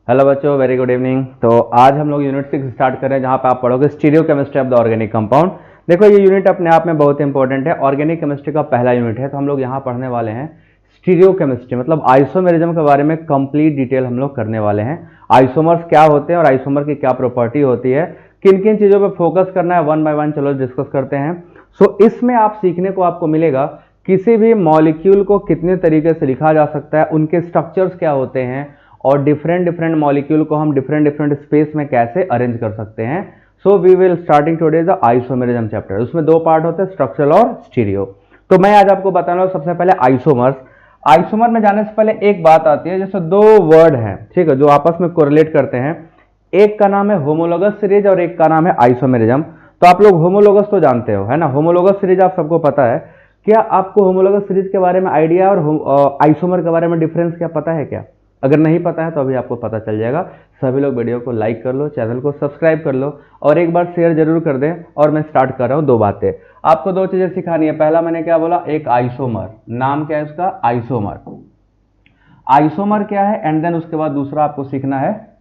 Hello बच्चों, very good evening. तो आज हम लोग यूनिट 6 स्टार्ट कर रहे हैं, जहां पे आप पढ़ोगे stereo chemistry of the organic compound. देखो, ये यूनिट अपने आप में बहुत इंपॉर्टेंट है, ऑर्गेनिक केमिस्ट्री का पहला यूनिट है। तो हम लोग यहाँ पढ़ने वाले हैं स्टीरियो केमिस्ट्री, मतलब आइसोमेरिज्म के बारे में कंप्लीट डिटेल हम लोग करने वाले हैं। आइसोमर्स क्या होते हैं और आइसोमर की क्या प्रॉपर्टी होती है, किन किन चीज़ों पर फोकस करना है, वन बाय वन चलो डिस्कस करते हैं। सो इसमें आप सीखने को आपको मिलेगा किसी भी मॉलिक्यूल को कितने तरीके से लिखा जा सकता है, उनके स्ट्रक्चर्स क्या होते हैं, और डिफरेंट डिफरेंट मॉलिक्यूल को हम डिफरेंट डिफरेंट स्पेस में कैसे अरेंज कर सकते हैं। So we will starting today the isomerism chapter. उसमें दो पार्ट होते हैं, स्ट्रक्चरल और स्टीरियो। तो मैं आज आपको बताना हूं सबसे पहले आइसोमर्स। आइसोमर में जाने से पहले एक बात आती है, जैसे दो वर्ड हैं, ठीक है, जो आपस में कोरिलेट करते हैं। एक का नाम है होमोलोगस सीरीज और एक का नाम है आइसोमेरिज्म। तो आप लोग होमोलोगस तो जानते हो, है ना, होमोलोगस सीरीज आप सबको पता है। क्या आपको होमोलोगस सीरीज के बारे में आइडिया और आइसोमर के बारे में डिफरेंस क्या पता है क्या? अगर नहीं पता है तो अभी आपको पता चल जाएगा। सभी लोग वीडियो को लाइक कर लो, चैनल को सब्सक्राइब कर लो और एक बार शेयर जरूर कर दें। और मैं स्टार्ट कर रहा हूं। दो बातें आपको, दो चीजें सिखानी है। पहला मैंने क्या बोला, एक आइसोमर, नाम क्या है उसका, आइसोमर। आइसोमर क्या है, एंड देन उसके बाद दूसरा आपको सीखना है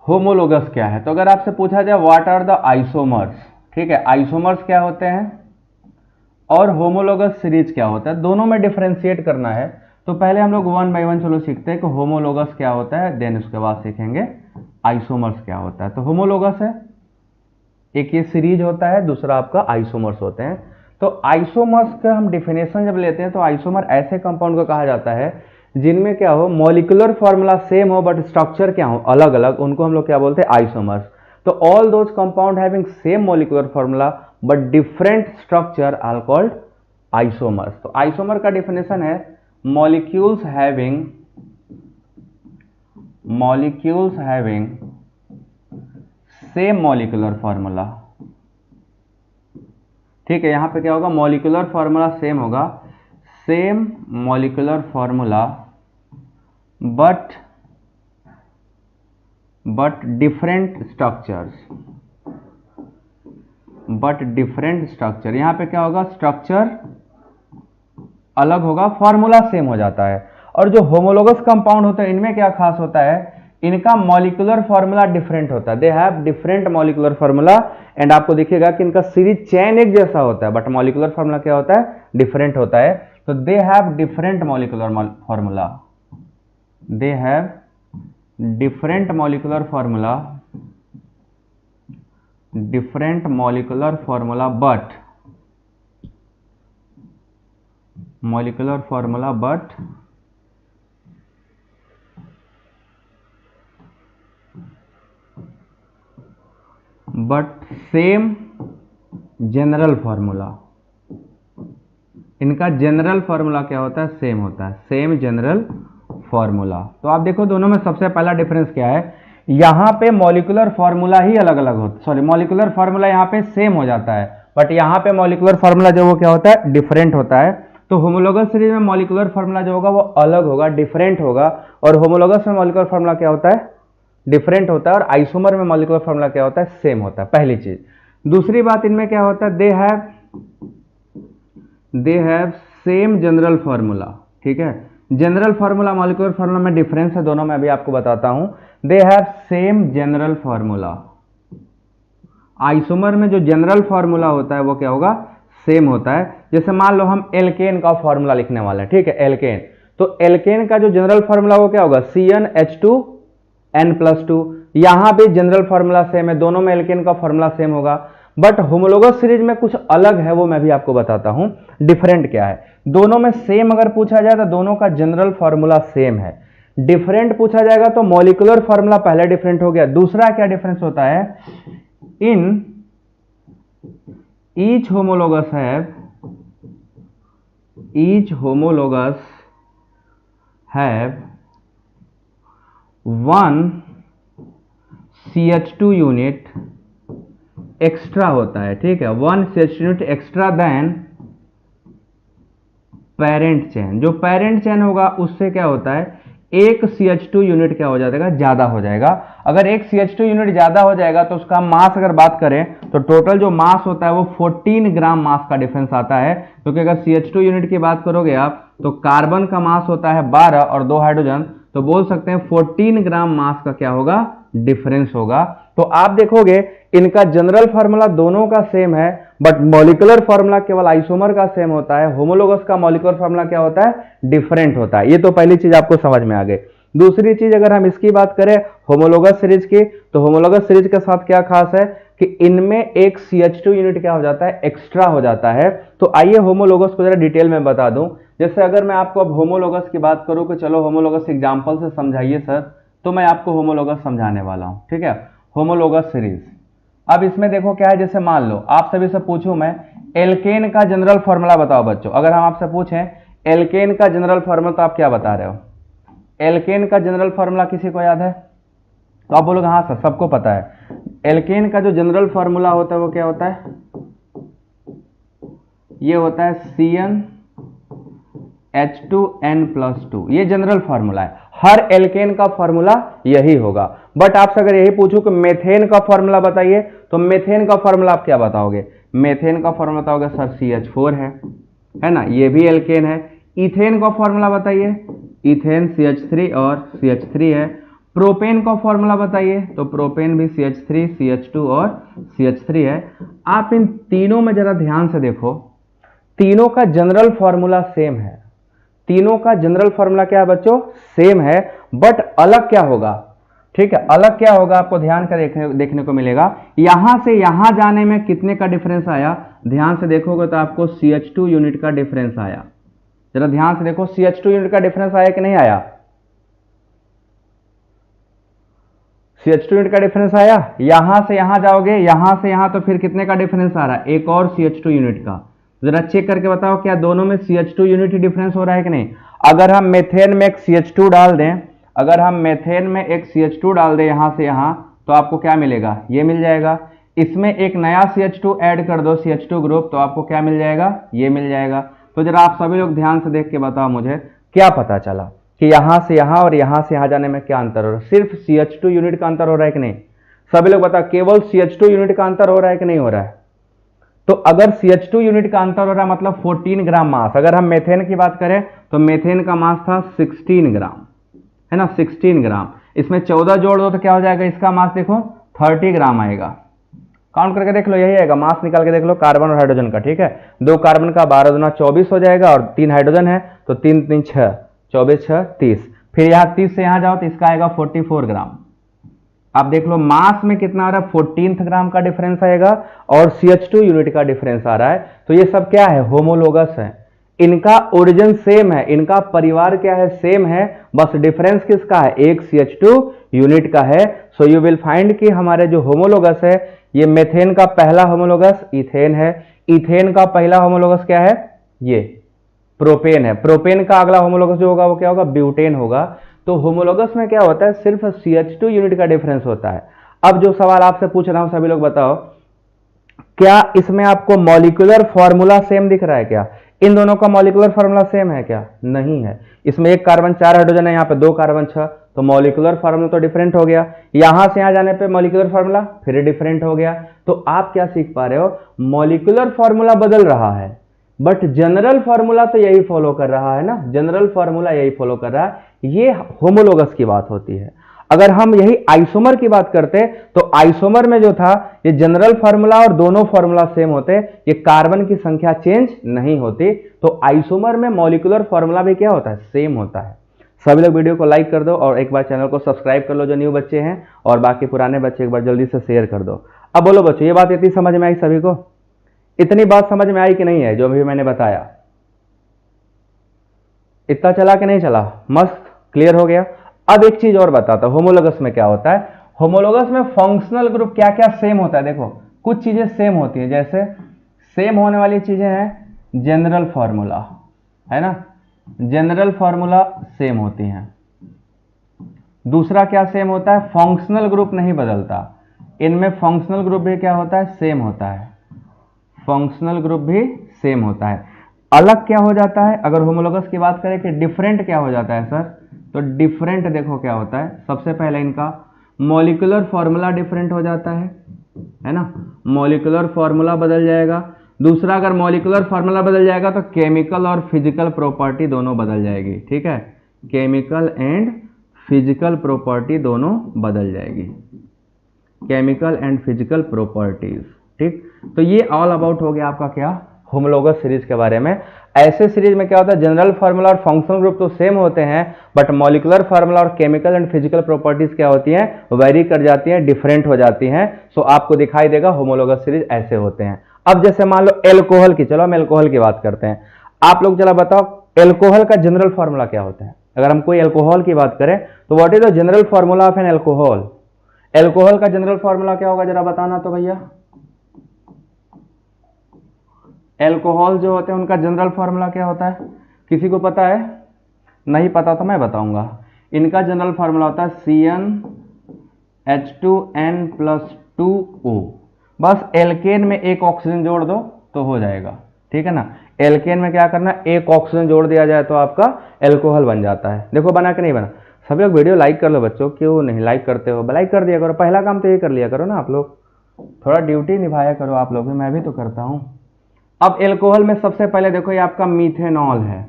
होमोलोगस क्या है। तो अगर आपसे पूछा जाए व्हाट आर द आइसोमर्स, ठीक है, आइसोमर्स क्या होते हैं और होमोलोगस सीरीज क्या होता है, दोनों में डिफरेंशिएट करना है। तो पहले हम लोग वन बाय वन चलो सीखते हैं कि होमोलोगस क्या होता है, देन उसके बाद सीखेंगे आइसोमर्स क्या होता है। तो होमोलोगस है, एक ये सीरीज होता है, दूसरा आपका आइसोमर्स होते हैं। तो आइसोमर्स का हम डिफिनेशन जब लेते हैं तो आइसोमर ऐसे कंपाउंड को कहा जाता है जिनमें क्या हो, मॉलिक्यूलर फॉर्मूला सेम हो बट स्ट्रक्चर क्या हो, अलग अलग, उनको हम लोग क्या बोलते हैं, आइसोमर्स। तो all those compound having same molecular formula but different structure are called isomers. तो आइसोमर का डिफिनेशन है molecules having same molecular formula। ठीक है, यहां पे क्या होगा, मॉलिक्यूलर फॉर्मूला सेम होगा, same molecular formula but different structure. यहां पे क्या होगा, स्ट्रक्चर अलग होगा, फॉर्मूला सेम हो जाता है। और जो होमोलोगस कंपाउंड होता है इनमें क्या खास होता है, इनका मॉलिक्यूलर फॉर्मूला डिफरेंट होता है, they have different molecular formula. And आपको दिखेगा कि इनका सीरीज चेन एक जैसा होता है बट मॉलिक्यूलर फॉर्मूला क्या होता है, डिफरेंट होता है। तो they have different molecular formula, they have different molecular formula but molecular formula but same general formula। इनका जनरल फॉर्मूला क्या होता है, सेम होता है, सेम जनरल फॉर्मूला। तो आप देखो दोनों में सबसे पहला डिफरेंस क्या है, यहां पे मॉलिक्यूलर फॉर्मूला ही अलग अलग होता है, सॉरी मॉलिक्यूलर फॉर्मूला यहां पे सेम हो जाता है बट यहां पे मॉलिक्यूलर फॉर्मूला जो वो क्या होता है, डिफरेंट होता है। तो होमोलोगस सीरीज में मॉलिक्यूलर फॉर्मूला जो होगा वो अलग होगा, डिफरेंट होगा, और होमोलोगस में मॉलिक्यूलर फॉर्मूला क्या होता है, डिफरेंट होता है, और आइसोमर में मॉलिक्यूलर फॉर्मूला क्या होता है, सेम होता है, पहली चीज। दूसरी बात इनमें क्या होता है, they have same general formula. ठीक है, जनरल फॉर्मूला मॉलिक्यूलर फॉर्मूला में डिफरेंस है दोनों में, अभी आपको बताता हूं। They have same general formula. Isomer में जो जनरल फॉर्मूला होता है वो क्या होगा, सेम होता है। जैसे मान लो हम एल्केन का फॉर्मूला लिखने वाले हैं, ठीक है, एल्केन। तो एल्केन का जो जनरल फॉर्मूला वो क्या होगा, CnH2n+2। यहां पे जनरल फॉर्मूला सेम है, दोनों में एल्केन का फॉर्मूला सेम होगा। बट होमोलोगस सीरीज में कुछ अलग है, वो मैं भी आपको बताता हूं डिफरेंट क्या है। दोनों में सेम अगर पूछा जाए तो दोनों का जनरल फॉर्मूला सेम है। डिफरेंट पूछा जाएगा तो मॉलिक्यूलर फॉर्मूला पहले डिफरेंट हो गया। दूसरा क्या डिफरेंस होता है, in each homologous have one CH2 unit extra होता है, ठीक है, one CH2 unit extra then parent chain. जो पेरेंट चेन होगा उससे क्या होता है, एक CH2 यूनिट क्या हो जाएगा, ज्यादा हो जाएगा। अगर एक CH2 यूनिट ज्यादा हो जाएगा तो उसका मास अगर बात करें तो टोटल जो मास होता है वो 14 ग्राम मास का डिफरेंस आता है। क्योंकि अगर CH2 यूनिट की बात करोगे आप तो कार्बन का मास होता है 12 और 2 हाइड्रोजन, तो बोल सकते हैं 14 ग्राम मास का क्या होगा, डिफरेंस होगा। तो आप देखोगे इनका जनरल फार्मूला दोनों का सेम है, बट मॉलिक्यूलर फार्मूला केवल आइसोमर का सेम होता है, होमोलोगस का मॉलिक्यूलर फार्मूला क्या होता है, डिफरेंट होता है। ये तो पहली चीज आपको समझ में आ गई। दूसरी चीज अगर हम इसकी बात करें होमोलोगस सीरीज की, तो होमोलोगस सीरीज के साथ क्या खास है कि इनमें एक CH2 यूनिट क्या हो जाता है, एक्स्ट्रा हो जाता है। तो आइए होमोलोगस को जरा डिटेल में बता दूं। जैसे अगर मैं आपको अब होमोलोगस की बात करूं कि चलो होमोलोगस एग्जांपल से समझाइए सर, तो मैं आपको होमोलोगस समझाने वाला हूं, ठीक है। होमोलोगस सीरीज, अब इसमें देखो क्या है, जैसे मान लो आप सभी से पूछूं मैं एल्केन का जनरल फॉर्मूला बताओ बच्चों। अगर हम आपसे पूछें एल्केन का जनरल फॉर्मूला, तो आप क्या बता रहे हो, एल्केन का जनरल फॉर्मूला किसी को याद है? तो आप बोलोगे हाँ सर सबको पता है। एल्केन का जो जनरल फॉर्मूला होता है वो क्या होता है, ये होता है CnH2n+2, ये जनरल फॉर्मूला है। हर एल्केन का फॉर्मूला यही होगा। बट आपसे अगर यही पूछूं कि मेथेन का फॉर्मूला बताइए, तो मेथेन का फॉर्मूला आप क्या बताओगे, मेथेन का फॉर्मूला बताओगे सर CH4 है ना, ये भी एल्केन है। इथेन का फॉर्मूला बताइए, इथेन CH3 और CH3 है। प्रोपेन का फॉर्मूला बताइए, तो प्रोपेन भी CH3 CH2 और CH3 है। आप इन तीनों में जरा ध्यान से देखो, तीनों का जनरल फॉर्मूला सेम है। तीनों का जनरल फॉर्मूला क्या है बच्चों, सेम है, बट अलग क्या होगा, ठीक है, अलग क्या होगा आपको ध्यान कर देखने को मिलेगा। यहां से यहां जाने में कितने का डिफरेंस आया, ध्यान से देखोगे तो आपको CH2 यूनिट का डिफरेंस आया। जरा ध्यान से देखो CH2 यूनिट का डिफरेंस आया कि नहीं आया, CH2 यूनिट का डिफरेंस आया। यहां से यहां जाओगे, यहां से यहां, तो फिर कितने का डिफरेंस आ रहा है, एक और CH2 यूनिट का। जरा चेक करके बताओ क्या दोनों में CH2 यूनिट ही डिफरेंस हो रहा है कि नहीं। अगर हम मेथेन में एक CH2 डाल दें, अगर हम मेथेन में एक CH2 डाल दें यहां से यहां, तो आपको क्या मिलेगा, ये मिल जाएगा। इसमें एक नया CH2 ऐड कर दो CH2 ग्रुप, तो आपको क्या मिल जाएगा, ये मिल जाएगा। तो जरा आप सभी लोग ध्यान से देख के बताओ मुझे क्या पता चला कि यहां से यहां और यहां से यहां जाने में क्या अंतर हो रहा है, सिर्फ CH2 यूनिट का अंतर हो रहा है कि नहीं। सभी लोग बताओ केवल CH2 यूनिट का अंतर हो रहा है कि नहीं हो रहा है। तो अगर CH2 यूनिट का अंतर हो रहा है मतलब 14 ग्राम मास। अगर हम मेथेन की बात करें तो मेथेन का मास था 16 ग्राम, है ना, 16 ग्राम। इसमें 14 जोड़ दो तो क्या हो जाएगा, इसका मास देखो 30 ग्राम आएगा। काउंट करके देख लो, यही आएगा, मास निकाल के देख लो कार्बन और हाइड्रोजन का, ठीक है। 2 कार्बन का 12 दूना 24 हो जाएगा, और 3 हाइड्रोजन है तो 3 3 6, 24 6 30। फिर यहाँ 30 से यहाँ जाओ तो इसका आएगा 44 ग्राम। आप देख लो मास में कितना आ रहा है, 14 ग्राम का डिफरेंस आएगा, और CH2 यूनिट का डिफरेंस आ रहा है। तो ये सब क्या है, होमोलोगस है। इनका ओरिजिन सेम है, इनका परिवार क्या है, सेम है, बस डिफरेंस किसका है, एक CH2 यूनिट का है। सो यू विल फाइंड कि हमारे जो होमोलोगस है, ये मेथेन का पहला होमोलोगस इथेन है, इथेन का पहला होमोलोगस क्या है, ये प्रोपेन है, प्रोपेन का अगला होमोलोगस जो होगा वो क्या होगा, ब्यूटेन होगा। तो होमोलोगस में क्या होता है, सिर्फ CH2 यूनिट का डिफरेंस होता है। अब जो सवाल आपसे पूछ रहा हूं सभी लोग बताओ, क्या इसमें आपको मॉलिक्यूलर फॉर्मूला सेम दिख रहा है क्या, इन दोनों का मॉलिक्यूलर फॉर्मूला सेम है क्या, नहीं है। इसमें 1 कार्बन 4 हाइड्रोजन है, यहाँ पे 2 कार्बन 6, तो मॉलिक्यूलर फार्मूला तो डिफरेंट हो गया। यहां से यहां जाने पे मॉलिक्यूलर फार्मूला फिर डिफरेंट हो गया। तो आप क्या सीख पा रहे हो, मॉलिक्यूलर फार्मूला बदल रहा है बट जनरल फार्मूला तो यही फॉलो कर रहा है ना, जनरल फार्मूला यही फॉलो कर रहा है। ये होमोलोगस की बात होती है। अगर हम यही आइसोमर की बात करते तो आइसोमर में जो था ये जनरल फार्मूला और दोनों फार्मूला सेम होते, ये कार्बन की संख्या चेंज नहीं होती। तो आइसोमर में मॉलिक्यूलर फार्मूला भी क्या होता है, सेम होता है। सभी लोग वीडियो को लाइक कर दो और एक बार चैनल को सब्सक्राइब कर लो जो न्यू बच्चे हैं, और बाकी पुराने बच्चे एक बार जल्दी से शेयर कर दो। अब बोलो बच्चों, ये बात इतनी समझ में आई सभी को, इतनी बात समझ में आई कि नहीं है जो अभी मैंने बताया, इतना चला कि नहीं चला, मस्त क्लियर हो गया। अब एक चीज और बताता हूं, होमोलोगस में क्या होता है। होमोलोगस में फंक्शनल ग्रुप क्या क्या सेम होता है, देखो कुछ चीजें सेम होती है। जैसे सेम होने वाली चीजें हैं जनरल फार्मूला, है ना, जनरल फार्मूला सेम होती हैं। दूसरा क्या सेम होता है, फंक्शनल ग्रुप नहीं बदलता, इनमें फंक्शनल ग्रुप भी क्या होता है, सेम होता है, फंक्शनल ग्रुप भी सेम होता है। अलग क्या हो जाता है, अगर होमोलोगस की बात करें कि डिफरेंट क्या हो जाता है सर, तो डिफरेंट देखो क्या होता है, सबसे पहले इनका मॉलिक्यूलर फॉर्मूला डिफरेंट हो जाता है ना, मॉलिक्यूलर फॉर्मूला बदल जाएगा। दूसरा, अगर मॉलिक्यूलर फॉर्मूला बदल जाएगा तो केमिकल और फिजिकल प्रॉपर्टी दोनों बदल जाएगी, ठीक है, केमिकल एंड फिजिकल प्रॉपर्टी दोनों बदल जाएगी, केमिकल एंड फिजिकल प्रॉपर्टीज। ठीक, तो ये ऑल अबाउट हो गया आपका क्या, होमोलोगस सीरीज के बारे में। ऐसे सीरीज में क्या होता है, जनरल फार्मूला और फंक्शनल ग्रुप तो सेम होते हैं, बट मॉलिक्यूलर फार्मूला और केमिकल एंड फिजिकल प्रॉपर्टीज क्या होती हैं, वेरी कर जाती हैं, डिफरेंट हो जाती हैं। सो आपको दिखाई देगा होमोलोगस सीरीज ऐसे होते हैं। अब जैसे मान लो एल्कोहल की, चलो हम एल्कोहल की बात करते हैं। आप लोग चला बताओ एल्कोहल का जनरल फार्मूला क्या होता है। अगर हम कोई एल्कोहल की बात करें तो what is the general formula of N alcohol. Alcohol का जनरल फार्मूला क्या होगा जरा बताना तो भैया। एल्कोहल जो होते हैं उनका जनरल फार्मूला क्या होता है, किसी को पता है? नहीं पता तो मैं बताऊंगा। इनका जनरल फार्मूला होता है CnH2n+2O। बस एल्केन में एक ऑक्सीजन जोड़ दो तो हो जाएगा, ठीक है ना। एल्केन में क्या करना, एक ऑक्सीजन जोड़ दिया जाए तो आपका एल्कोहल बन जाता है। देखो बना कि नहीं बना। सभी लोग वीडियो लाइक कर लो बच्चों, क्यों नहीं लाइक करते हो, लाइक कर दिया करो। पहला काम तो ये कर लिया करो ना आप लोग, थोड़ा ड्यूटी निभाया करो आप लोग भी, मैं भी तो करता हूं। अब एल्कोहल में सबसे पहले देखो ये आपका मीथेनॉल है।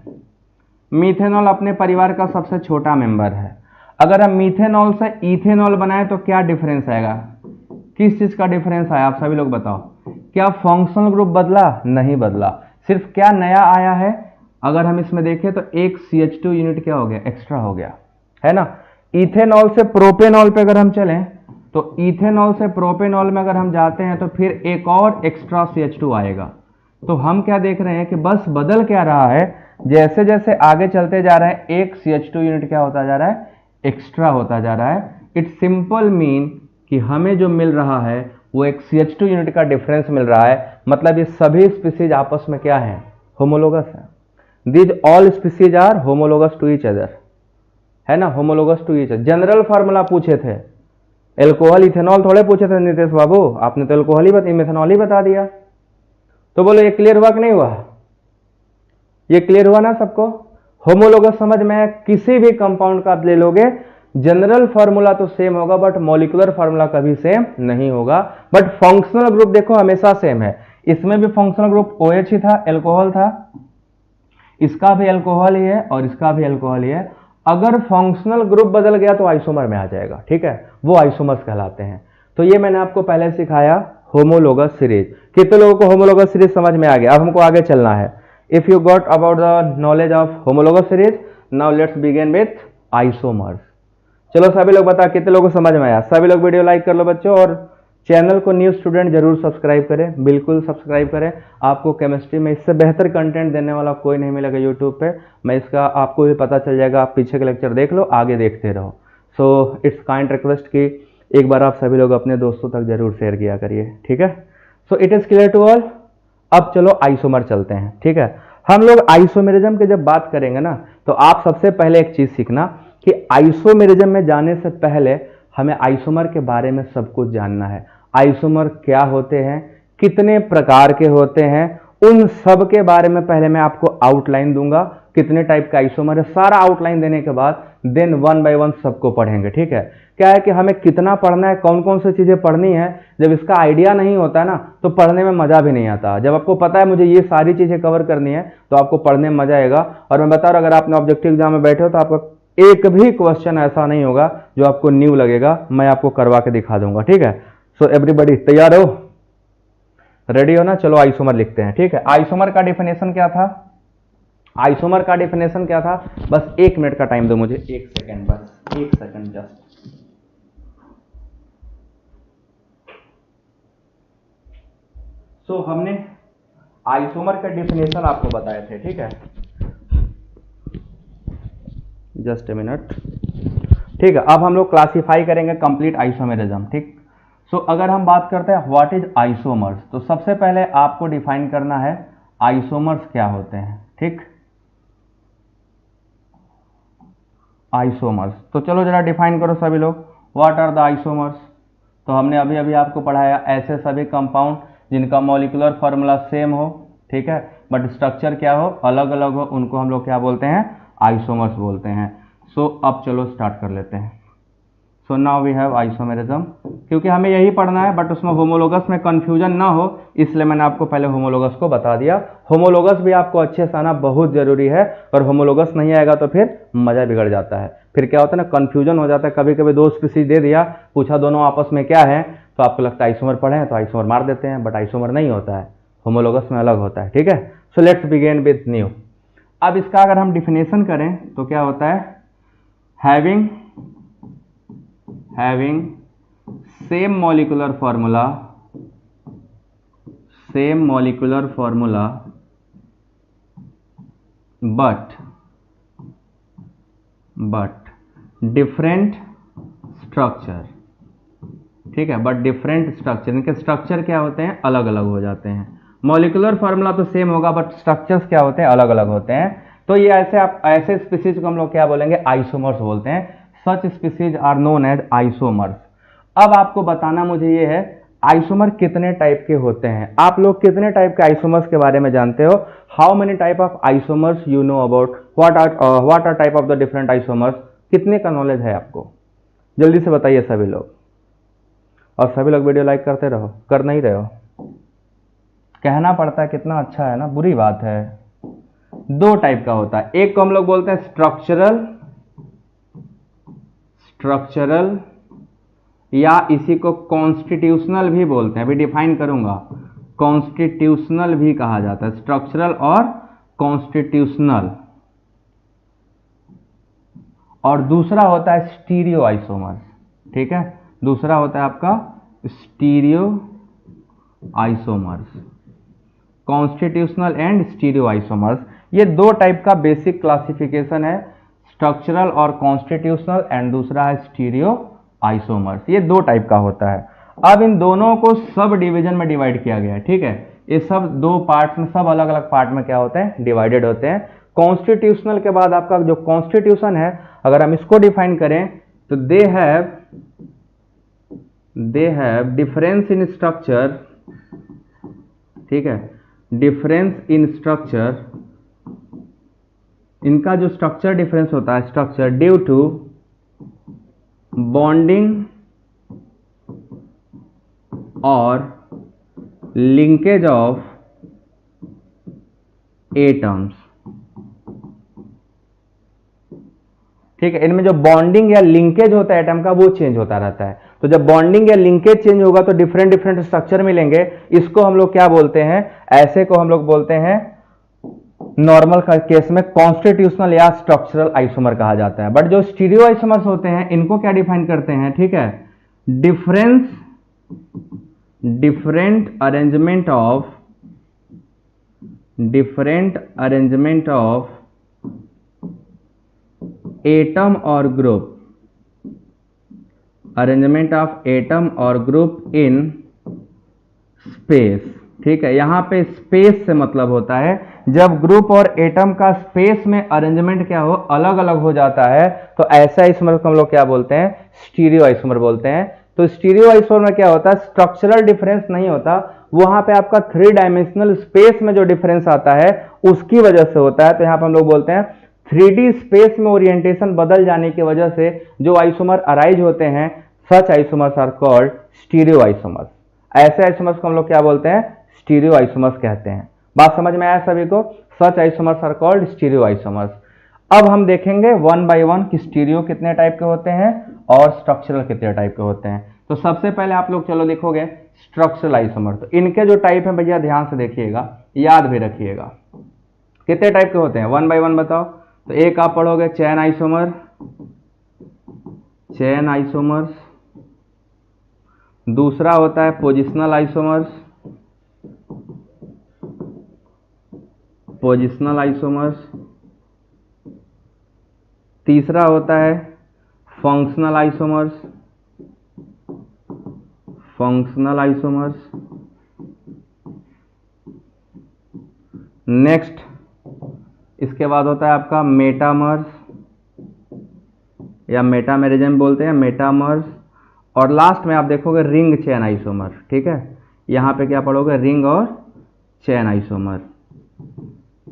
मीथेनॉल अपने परिवार का सबसे छोटा मेंबर है। अगर हम मीथेनॉल से इथेनॉल बनाए तो क्या डिफरेंस आएगा, किस चीज का डिफरेंस आया आप सभी लोग बताओ। क्या फंक्शनल ग्रुप बदला? नहीं बदला। सिर्फ क्या नया आया है, अगर हम इसमें देखें तो एक CH2 यूनिट क्या हो गया, एक्स्ट्रा हो गया, है ना। इथेनॉल से प्रोपेनॉल पे अगर हम चलें तो इथेनॉल से प्रोपेनॉल में अगर हम जाते हैं तो फिर एक और एक्स्ट्रा CH2 आएगा। तो हम क्या देख रहे हैं कि बस बदल क्या रहा है, जैसे जैसे आगे चलते जा रहे हैं एक CH2 यूनिट क्या होता जा रहा है, एक्स्ट्रा होता जा रहा है। इट सिंपल मीन कि हमें जो मिल रहा है वो एक CH2 यूनिट का डिफरेंस मिल रहा है। मतलब ये सभी स्पीसीज आपस में क्या है, होमोलोगस है। These all species are homologous to each other, है ना, homologous to each other. General formula पूछे थे, एल्कोहल इथेनॉल थोड़े पूछे थे नितेश बाबू, आपने तो एल्कोहल ही मिथेनॉल ही बता दिया। तो बोलो ये क्लियर हुआ कि नहीं हुआ, ये क्लियर हुआ ना सबको। होमोलोगस समझ में, किसी भी कंपाउंड का आप ले लोगे जनरल फार्मूला तो सेम होगा बट मॉलिक्यूलर फार्मूला कभी सेम नहीं होगा। बट फंक्शनल ग्रुप देखो हमेशा सेम है। इसमें भी फंक्शनल ग्रुप OH ही था, एल्कोहल था, इसका भी एल्कोहल ही है और इसका भी एल्कोहल ही है। अगर फंक्शनल ग्रुप बदल गया तो आइसोमर में आ जाएगा, ठीक है, वो आइसोमर्स कहलाते हैं। तो ये मैंने आपको पहले सिखाया होमोलोगस सीरीज। कितने लोगों को होमोलोगस सीरीज समझ में आ गया। अब हमको आगे चलना है। If you got about the knowledge of homologous series, now let's begin with isomers. चलो सभी लोग बता कितने लोगों को समझ में आया। सभी लोग वीडियो लाइक कर लो बच्चों, और चैनल को न्यू स्टूडेंट जरूर सब्सक्राइब करें, बिल्कुल सब्सक्राइब करें। आपको केमिस्ट्री में इससे बेहतर कंटेंट देने वाला कोई नहीं मिलेगा यूट्यूब पे। मैं इसका आपको भी पता चल जाएगा, आप पीछे के लेक्चर देख लो, आगे देखते रहो। सो इट्स काइंड रिक्वेस्ट कि एक बार आप सभी लोग अपने दोस्तों तक जरूर शेयर किया करिए, ठीक है। So it is clear to all. अब चलो आइसोमर चलते हैं, ठीक है। हम लोग आइसोमेरिज्म की जब बात करेंगे ना, तो आप सबसे पहले एक चीज सीखना कि आइसोमेरिज्म में जाने से पहले हमें आइसोमर के बारे में सब कुछ जानना है। आइसोमर क्या होते हैं, कितने प्रकार के होते हैं, उन सब के बारे में पहले मैं आपको आउटलाइन दूंगा। कितने टाइप का आइसोमर है, सारा आउटलाइन देने के बाद देन वन बाय वन सबको पढ़ेंगे, ठीक है। क्या है कि हमें कितना पढ़ना है, कौन कौन सी चीजें पढ़नी है, जब इसका आइडिया नहीं होता है ना तो पढ़ने में मजा भी नहीं आता। जब आपको पता है मुझे ये सारी चीजें कवर करनी है तो आपको पढ़ने में मजा आएगा। और मैं बता रहा हूं, अगर आपने ऑब्जेक्टिव एग्जाम में बैठे हो तो आपका एक भी क्वेश्चन ऐसा नहीं होगा जो आपको न्यू लगेगा, मैं आपको करवा के दिखा दूंगा, ठीक है। सो एवरीबॉडी तैयार हो, रेडी हो ना। चलो आइसोमर लिखते हैं, ठीक है। आइसोमर का डेफिनेशन क्या था, आइसोमर का डेफिनेशन क्या था, बस 1 मिनट का टाइम दो मुझे, 1 सेकेंड, बस 1 सेकेंड जस्ट। सो हमने आइसोमर का डेफिनेशन आपको बताए थे, ठीक है। जस्ट ए मिनट, ठीक है। अब हम लोग क्लासिफाई करेंगे कंप्लीट आइसोमेरिज्म, ठीक। सो अगर हम बात करते हैं व्हाट इज आइसोमर्स, तो सबसे पहले आपको डिफाइन करना है आइसोमर्स क्या होते हैं, ठीक। आइसोमर्स, तो चलो जरा डिफाइन करो सभी लोग, व्हाट आर द आइसोमर्स। तो हमने अभी अभी आपको पढ़ाया ऐसे सभी कंपाउंड जिनका मॉलिक्यूलर फार्मूला सेम हो, ठीक है, बट स्ट्रक्चर क्या हो, अलग अलग हो, उनको हम लोग क्या बोलते हैं, आइसोमर्स बोलते हैं। सो अब चलो स्टार्ट कर लेते हैं। So now we have isomerism. क्योंकि हमें यही पढ़ना है बट उसमें होमोलोगस में कंफ्यूजन ना हो, इसलिए मैंने आपको पहले होमोलोगस को बता दिया। होमोलोगस भी आपको अच्छे से आना बहुत जरूरी है, और होमोलोगस नहीं आएगा तो फिर मजा बिगड़ जाता है। फिर क्या होता है ना, कंफ्यूजन हो जाता है। कभी कभी 2 स्पीसीज दे दिया, पूछा दोनों आपस में क्या है, तो आपको लगता है आइसोमर पढ़े हैं तो आइसोमर मार देते हैं, बट आइसोमर नहीं होता है, होमोलोगस में अलग होता है। ठीक है, so let's begin with new. अब इसका अगर हम डिफिनेशन करें तो क्या होता है, having same molecular formula but different structure। ठीक है, बट डिफरेंट स्ट्रक्चर, इनके स्ट्रक्चर क्या होते हैं, अलग अलग हो जाते हैं। मॉलिक्यूलर फार्मूला तो सेम होगा बट स्ट्रक्चर्स क्या होते हैं, अलग अलग होते हैं। तो ये ऐसे स्पीसीज को हम लोग क्या बोलेंगे, आइसोमर्स बोलते हैं। Such species are known as isomers. अब आपको बताना मुझे ये है, आइसोमर कितने टाइप के होते हैं। आप लोग कितने टाइप के आइसोमर्स के बारे में जानते हो? How many type of isomers you know about, what are type of the different isomers, कितने का नॉलेज है आपको? जल्दी से बताइए सभी लोग। और सभी लोग वीडियो लाइक करते रहो, कर नहीं रहे हो, कहना पड़ता है, कितना अच्छा है ना, बुरी बात है। 2 टाइप का होता है, एक को हम लोग बोलते हैं स्ट्रक्चरल या इसी को कॉन्स्टिट्यूशनल भी बोलते हैं, अभी डिफाइन करूंगा। कॉन्स्टिट्यूशनल भी कहा जाता है, स्ट्रक्चरल और कॉन्स्टिट्यूशनल। और दूसरा होता है स्टीरियो आइसोमर्स। ठीक है, दूसरा होता है आपका stereo isomers, constitutional and stereo isomers. ये 2 टाइप का बेसिक क्लासिफिकेशन है, स्ट्रक्चरल और कॉन्स्टिट्यूशनल, एंड दूसरा है स्टीरियो आइसोमर्स। ये 2 टाइप का होता है। अब इन दोनों को सब डिवीजन में डिवाइड किया गया है। ठीक है, ये सब 2 पार्ट्स में, सब अलग अलग पार्ट में क्या होते हैं, डिवाइडेड होते हैं। कॉन्स्टिट्यूशनल के बाद आपका जो कॉन्स्टिट्यूशन है, अगर हम इसको डिफाइन करें तो they have difference in structure. ठीक है, डिफरेंस इन स्ट्रक्चर, इनका जो स्ट्रक्चर डिफरेंस होता है, स्ट्रक्चर ड्यू टू बॉन्डिंग और लिंकेज ऑफ एटम्स। ठीक है, इनमें जो बॉन्डिंग या लिंकेज होता है एटम का, वो चेंज होता रहता है। तो जब बॉन्डिंग या लिंकेज चेंज होगा तो डिफरेंट डिफरेंट स्ट्रक्चर मिलेंगे। इसको हम लोग क्या बोलते हैं, ऐसे को हम लोग बोलते हैं नॉर्मल केस में कॉन्स्टिट्यूशनल या स्ट्रक्चरल आइसोमर कहा जाता है। बट जो स्टीरियो आइसोमर्स होते हैं, इनको क्या डिफाइन करते हैं, ठीक है, डिफरेंट अरेंजमेंट ऑफ एटम और ग्रुप, अरेंजमेंट ऑफ एटम और ग्रुप इन स्पेस। ठीक है, यहां पे स्पेस से मतलब होता है जब ग्रुप और एटम का स्पेस में अरेंजमेंट क्या हो, अलग अलग हो जाता है, तो ऐसा आइसोमर को हम लोग क्या बोलते हैं, स्टीरियो आइसोमर बोलते हैं। तो स्टीरियो आइसोमर में क्या होता है, स्ट्रक्चरल डिफरेंस नहीं होता, वहां पे आपका 3 डायमेंशनल स्पेस में जो डिफरेंस आता है उसकी वजह से होता है। तो यहां पर हम लोग बोलते हैं 3D स्पेस में ओरिएंटेशन बदल जाने की वजह से जो आइसोमर अराइज होते हैं, such isomers are called stereo isomers. ऐसे आइसोमर्स को हम लोग क्या बोलते हैं, स्टीरियो आइसोमर्स कहते हैं। बात समझ में आया सभी को? Such isomers are called stereo isomers. अब हम देखेंगे 1 by 1 कि स्टीरियो कितने टाइप के होते हैं और स्ट्रक्चरल कितने टाइप के होते हैं। तो सबसे पहले आप लोग चलो देखोगे स्ट्रक्चरल आइसोमर। तो इनके जो टाइप है भैया ध्यान से देखिएगा, याद भी रखिएगा। कितने टाइप के होते हैं, 1 by 1 बताओ। तो एक आप पढ़ोगे चेन आइसोमर्स, दूसरा होता है पोजिशनल आइसोमर्स, तीसरा होता है फंक्शनल आइसोमर्स, नेक्स्ट इसके बाद होता है आपका मेटामर्स या मेटामेरिज्म बोलते हैं, मेटामर्स। और लास्ट में आप देखोगे रिंग चेन आइसोमर। ठीक है, यहां पे क्या पढ़ोगे, रिंग और चेन आइसोमर।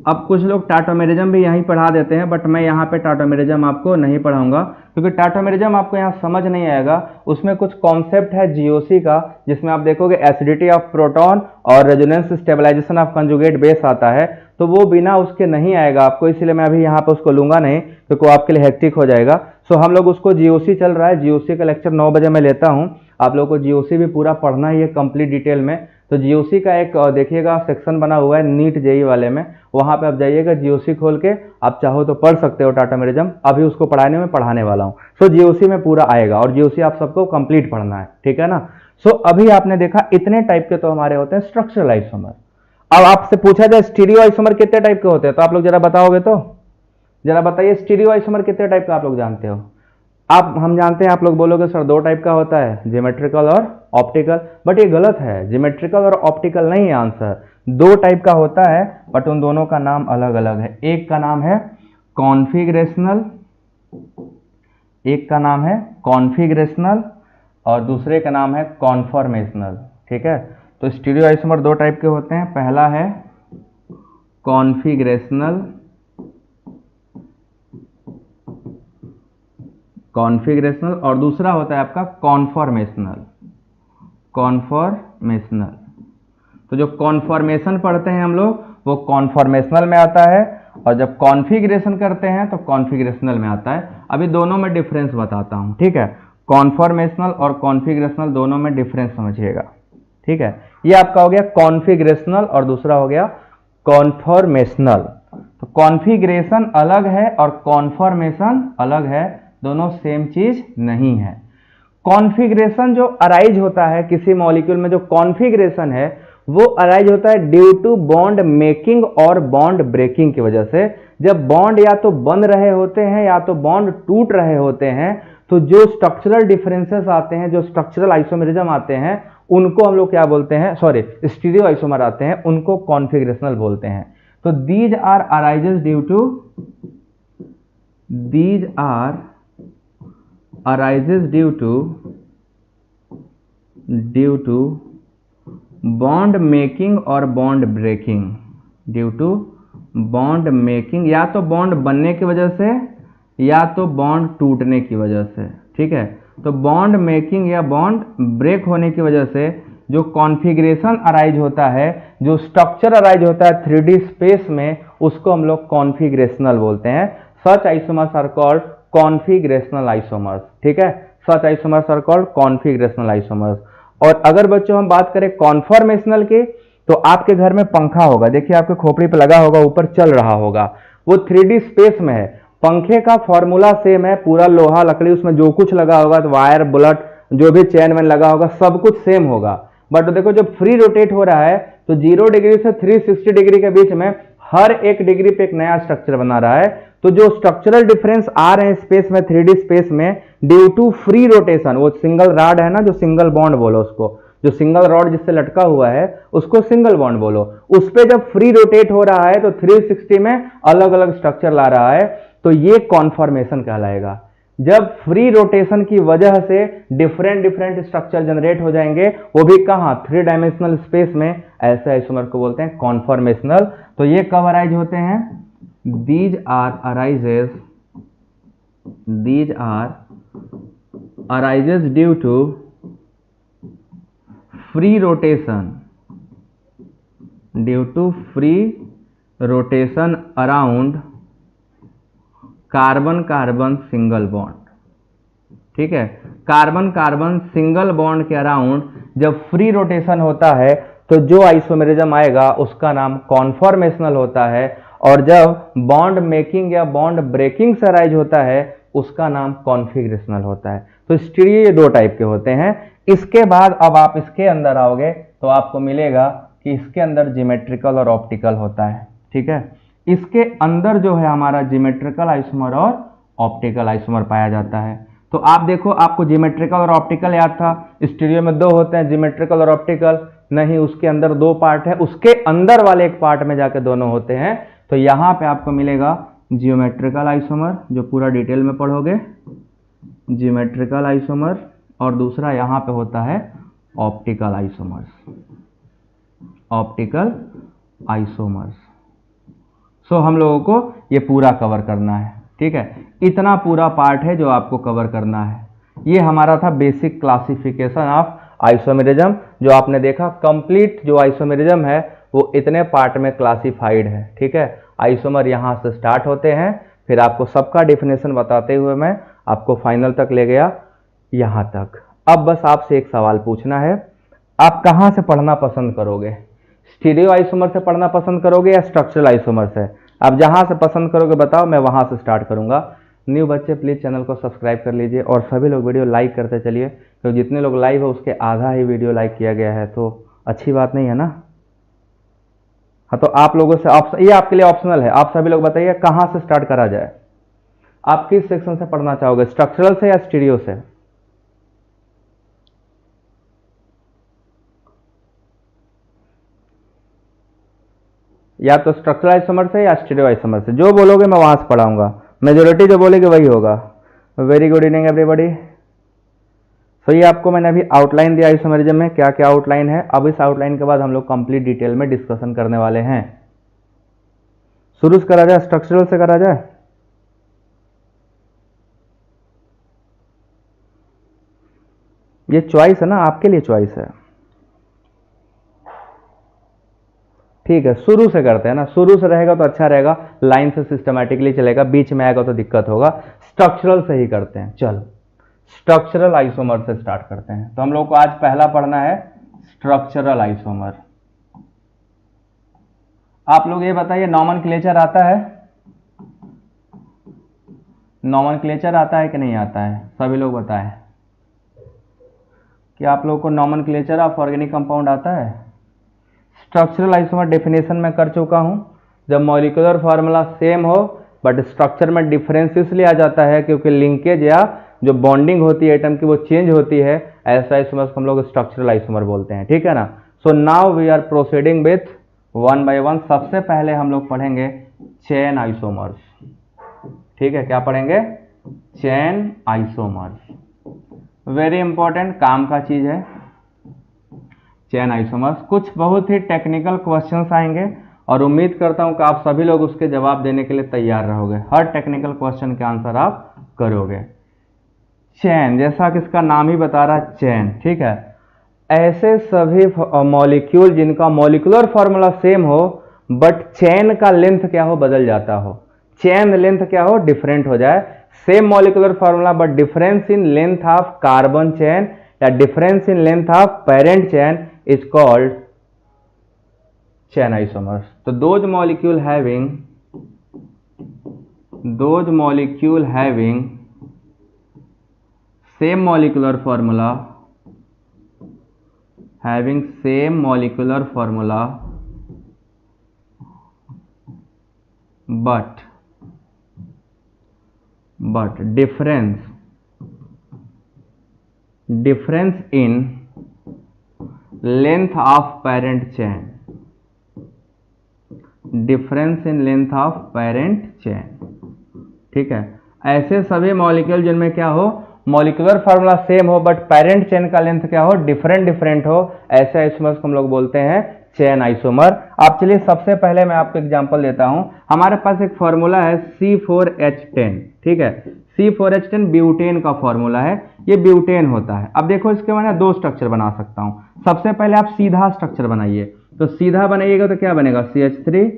अब कुछ लोग टाटोमेरिज्म भी यहीं पढ़ा देते हैं, बट मैं यहाँ पे टाटोमेरिज्म आपको नहीं पढ़ाऊंगा, क्योंकि टाटोमेरिज्म आपको यहाँ समझ नहीं आएगा। उसमें कुछ कॉन्सेप्ट है जीओसी का, जिसमें आप देखोगे एसिडिटी ऑफ प्रोटॉन और resonance stabilization of conjugate base आता है, तो वो बिना उसके नहीं आएगा आपको, इसलिए मैं अभी यहाँ पे उसको लूंगा नहीं, क्योंकि वो आपके लिए हेक्टिक हो जाएगा। सो हम लोग उसको जीओसी चल रहा है, जीओसी का लेक्चर 9 बजे मैं लेता हूँ। आप लोगों को जीओसी भी पूरा पढ़ना ही है कंप्लीट डिटेल में। तो जीओसी का एक देखिएगा सेक्शन बना हुआ है नीट जेई वाले में, वहां पे आप जाइएगा, जीओसी खोल के आप चाहो तो पढ़ सकते हो टाटोमेरिज्म। अभी उसको पढ़ाने वाला हूँ। सो जीओसी में पूरा आएगा, और जीओसी आप सबको कंप्लीट पढ़ना है, ठीक है ना। सो अभी आपने देखा इतने टाइप के तो हमारे होते हैं स्ट्रक्चरल आइसोमर। अब आपसे पूछा जाए स्टीरियो आइसोमर कितने टाइप के होते हैं, तो आप लोग जरा बताओगे, तो जरा बताइए स्टीरियो आइसोमर कितने टाइप का आप लोग जानते हो। हम जानते हैं, आप लोग बोलोगे सर 2 टाइप का होता है, ज्योमेट्रिकल और ऑप्टिकल, बट ये गलत है। ज्योमेट्रिकल और ऑप्टिकल नहीं है आंसर, 2 टाइप का होता है, बट उन दोनों का नाम अलग अलग है। एक का नाम है कॉन्फिगरेशनल, एक का नाम है कॉन्फिगरेशनल और दूसरे का नाम है कॉन्फॉर्मेशनल, ठीक है। तो स्टीरियो आइसोमर 2 टाइप के होते हैं, पहला है कॉन्फिगरेशनल, और दूसरा होता है आपका कॉन्फॉर्मेशनल। तो जो कॉन्फॉर्मेशन पढ़ते हैं हम लोग वो कॉन्फॉर्मेशनल में आता है, और जब कॉन्फिगरेशन करते हैं तो कॉन्फिगरेशनल में आता है। अभी दोनों में डिफरेंस बताता हूं, ठीक है। कॉन्फॉर्मेशनल और कॉन्फिगरेशनल दोनों में डिफरेंस समझिएगा, ठीक है। ये आपका हो गया कॉन्फिगरेशनल और दूसरा हो गया कॉन्फॉर्मेशनल। तो कॉन्फिगरेशन अलग है और कॉन्फॉर्मेशन अलग है, दोनों सेम चीज नहीं है। कॉन्फिगरेशन जो अराइज होता है किसी मॉलिक्यूल में, जो कॉन्फिगरेशन है वो अराइज होता है ड्यू टू बॉन्ड मेकिंग और बॉन्ड ब्रेकिंग की वजह से। जब बॉन्ड या तो बन रहे होते हैं या तो बॉन्ड टूट रहे होते हैं, तो जो स्ट्रक्चरल डिफरेंसेस आते हैं, जो स्ट्रक्चरल आइसोमेरिज्म आते हैं, उनको हम लोग क्या बोलते हैं, सॉरी स्टीरियो आइसोमर आते हैं, उनको कॉन्फिगरेशनल बोलते हैं। तो these are arises due to bond making और bond breaking, due to bond making, या तो बॉन्ड बनने की वजह से या तो बॉन्ड टूटने की वजह से, ठीक है। तो बॉन्ड मेकिंग या बॉन्ड ब्रेक होने की वजह से जो कॉन्फिगरेशन अराइज होता है, जो स्ट्रक्चर अराइज होता है 3D स्पेस में, उसको हम लोग कॉन्फिगरेशनल बोलते हैं। Such isomers are called configurational isomers, ठीक है। Such isomers are called configurational isomers. और अगर बच्चों हम बात करें कॉन्फॉर्मेशनल की, तो आपके घर में पंखा होगा, देखिए आपके खोपड़ी पे लगा होगा, ऊपर चल रहा होगा, वो 3D स्पेस में है। पंखे का फॉर्मूला सेम है, पूरा लोहा लकड़ी, उसमें जो कुछ लगा होगा, तो वायर बुलेट जो भी चैन वैन लगा होगा सब कुछ सेम होगा। बट देखो जब फ्री रोटेट हो रहा है तो 0 डिग्री से 360 डिग्री के बीच में हर एक डिग्री पे एक नया स्ट्रक्चर बना रहा है। तो जो स्ट्रक्चरल डिफरेंस आ रहे हैं स्पेस में, 3D स्पेस में, ड्यू टू फ्री रोटेशन, वो सिंगल रॉड है ना, जो सिंगल बॉन्ड बोलो उसको, जो सिंगल रॉड जिससे लटका हुआ है उसको सिंगल बॉन्ड बोलो, उस पे जब फ्री रोटेट हो रहा है तो 360 में अलग अलग स्ट्रक्चर ला रहा है, तो ये कॉन्फॉर्मेशन कहलाएगा। जब फ्री रोटेशन की वजह से डिफरेंट स्ट्रक्चर जनरेट हो जाएंगे, वो भी कहां, 3 डायमेंशनल स्पेस में, ऐसे आइसोमर को बोलते हैं कॉन्फॉर्मेशनल। तो ये कब अराइज होते हैं, these are arises due to free rotation around carbon single bond, ठीक है। कार्बन सिंगल बॉन्ड के अराउंड जब फ्री रोटेशन होता है तो जो आइसोमेरिज्म आएगा उसका नाम कॉन्फॉर्मेशनल होता है, और जब बॉन्ड मेकिंग या बॉन्ड ब्रेकिंग से अराइज होता है उसका नाम कॉन्फिगरेशनल होता है। तो स्टीरियो ये 2 टाइप के होते हैं। इसके बाद अब आप इसके अंदर आओगे तो आपको मिलेगा कि इसके अंदर ज्योमेट्रिकल और ऑप्टिकल होता है, ठीक है। इसके अंदर जो है हमारा ज्योमेट्रिकल आइसोमर और ऑप्टिकल आइसोमर पाया जाता है। तो आप देखो, आपको ज्योमेट्रिकल और ऑप्टिकल याद था, स्टीरियो में 2 होते हैं, ज्योमेट्रिकल और ऑप्टिकल, नहीं उसके अंदर 2 पार्ट है, उसके अंदर वाले एक पार्ट में जाके दोनों होते हैं। तो यहां पे आपको मिलेगा ज्योमेट्रिकल आइसोमर, जो पूरा डिटेल में पढ़ोगे, ज्योमेट्रिकल आइसोमर, और दूसरा यहां पे होता है ऑप्टिकल आइसोमर्स, सो हम लोगों को ये पूरा कवर करना है, ठीक है। इतना पूरा पार्ट है जो आपको कवर करना है। ये हमारा था बेसिक क्लासिफिकेशन ऑफ आइसोमेरिज्म। जो आपने देखा कंप्लीट जो आइसोमेरिज्म है वो इतने पार्ट में क्लासिफाइड है, ठीक है। आइसोमर यहाँ से स्टार्ट होते हैं, फिर आपको सबका डेफिनेशन बताते हुए मैं आपको फाइनल तक ले गया यहाँ तक। अब बस आपसे एक सवाल पूछना है, आप कहाँ से पढ़ना पसंद करोगे? स्टीरियो आइसोमर से पढ़ना पसंद करोगे या स्ट्रक्चरल आइसोमर से? आप जहाँ से पसंद करोगे बताओ, मैं वहाँ से स्टार्ट करूँगा। न्यू बच्चे प्लीज़ चैनल को सब्सक्राइब कर लीजिए और सभी लोग वीडियो लाइक करते चलिए, तो जितने लोग लाइव है उसके आधा ही वीडियो लाइक किया गया है, तो अच्छी बात नहीं है ना। हाँ, तो आप लोगों से ये आपके लिए ऑप्शनल है, आप सभी लोग बताइए कहाँ से स्टार्ट करा जाए। आप किस सेक्शन से पढ़ना चाहोगे, स्ट्रक्चरल से या स्टीरियो से? या तो स्ट्रक्चरल आइसोमर से या स्टीरियो आइसोमर से, जो बोलोगे मैं वहां से पढ़ाऊंगा। मेजोरिटी जो बोलेगी वही होगा। Very good evening everybody. So ये आपको मैंने अभी आउटलाइन दिया आइसोमेरिज्म में, क्या क्या आउटलाइन है। अब इस आउटलाइन के बाद हम लोग कंप्लीट डिटेल में डिस्कशन करने वाले हैं। शुरू से करा जाए, स्ट्रक्चरल से करा जाए? ये चॉइस है ना, आपके लिए चॉइस है, ठीक है। शुरू से करते हैं ना, शुरू से रहेगा तो अच्छा रहेगा, लाइन से सिस्टमैटिकली चलेगा, बीच में आएगा तो दिक्कत होगा। स्ट्रक्चरल से ही करते हैं, चलो स्ट्रक्चरल आइसोमर से स्टार्ट करते हैं। तो हम लोग को आज पहला पढ़ना है स्ट्रक्चरल आइसोमर। आप लोग ये बताइए नॉमेनक्लेचर आता है? नॉमेनक्लेचर आता है कि नहीं आता है? सभी लोग बताएं कि आप लोगों को नॉमेनक्लेचर ऑफ ऑर्गेनिक कंपाउंड आता है? स्ट्रक्चरल आइसोमर डेफिनेशन में कर चुका हूं। जब मॉलिक्यूलर फार्मूला सेम हो बट स्ट्रक्चर में डिफरेंस इसलिए आ जाता है क्योंकि लिंकेज या जो बॉन्डिंग होती है एटम की वो चेंज होती है, ऐसा आइसोमर को हम लोग स्ट्रक्चरल आइसोमर बोलते हैं, ठीक है ना। So now we are proceeding with one by one. सबसे पहले हम लोग पढ़ेंगे चेन आइसोमर्स, ठीक है। क्या पढ़ेंगे? Chain isomers. वेरी इंपॉर्टेंट काम का चीज है चेन आइसोमर्स। कुछ बहुत ही टेक्निकल क्वेश्चंस आएंगे और उम्मीद करता हूं कि आप सभी लोग उसके जवाब देने के लिए तैयार रहोगे। हर टेक्निकल क्वेश्चन के आंसर आप करोगे। चेन, जैसा कि इसका नाम ही बता रहा है चेन, ठीक है। ऐसे सभी मॉलिक्यूल जिनका मॉलिक्यूलर फॉर्मूला सेम हो बट चेन का लेंथ क्या हो, बदल जाता हो। चेन लेंथ क्या हो, डिफरेंट हो जाए। Same molecular formula but difference in length of carbon chain या difference in length of parent chain is called chain isomers. So those molecule having same molecular formula but difference in length of parent chain, difference in length of parent chain, ठीक है। ऐसे सभी molecule जिनमें क्या हो, molecular formula same हो but parent chain का length क्या हो, डिफरेंट हो, ऐसे आइसोमर्स को हम लोग बोलते हैं चेन आइसोमर। आप चलिए सबसे पहले मैं आपको एग्जांपल देता हूं। हमारे पास एक फॉर्मूला है C4H10, ठीक है। C4H10 ब्यूटेन का फॉर्मूला है, ये ब्यूटेन होता है। अब देखो इसके मैं दो स्ट्रक्चर बना सकता हूं। सबसे पहले आप सीधा स्ट्रक्चर बनाइए, तो सीधा बनाइएगा तो क्या बनेगा, CH3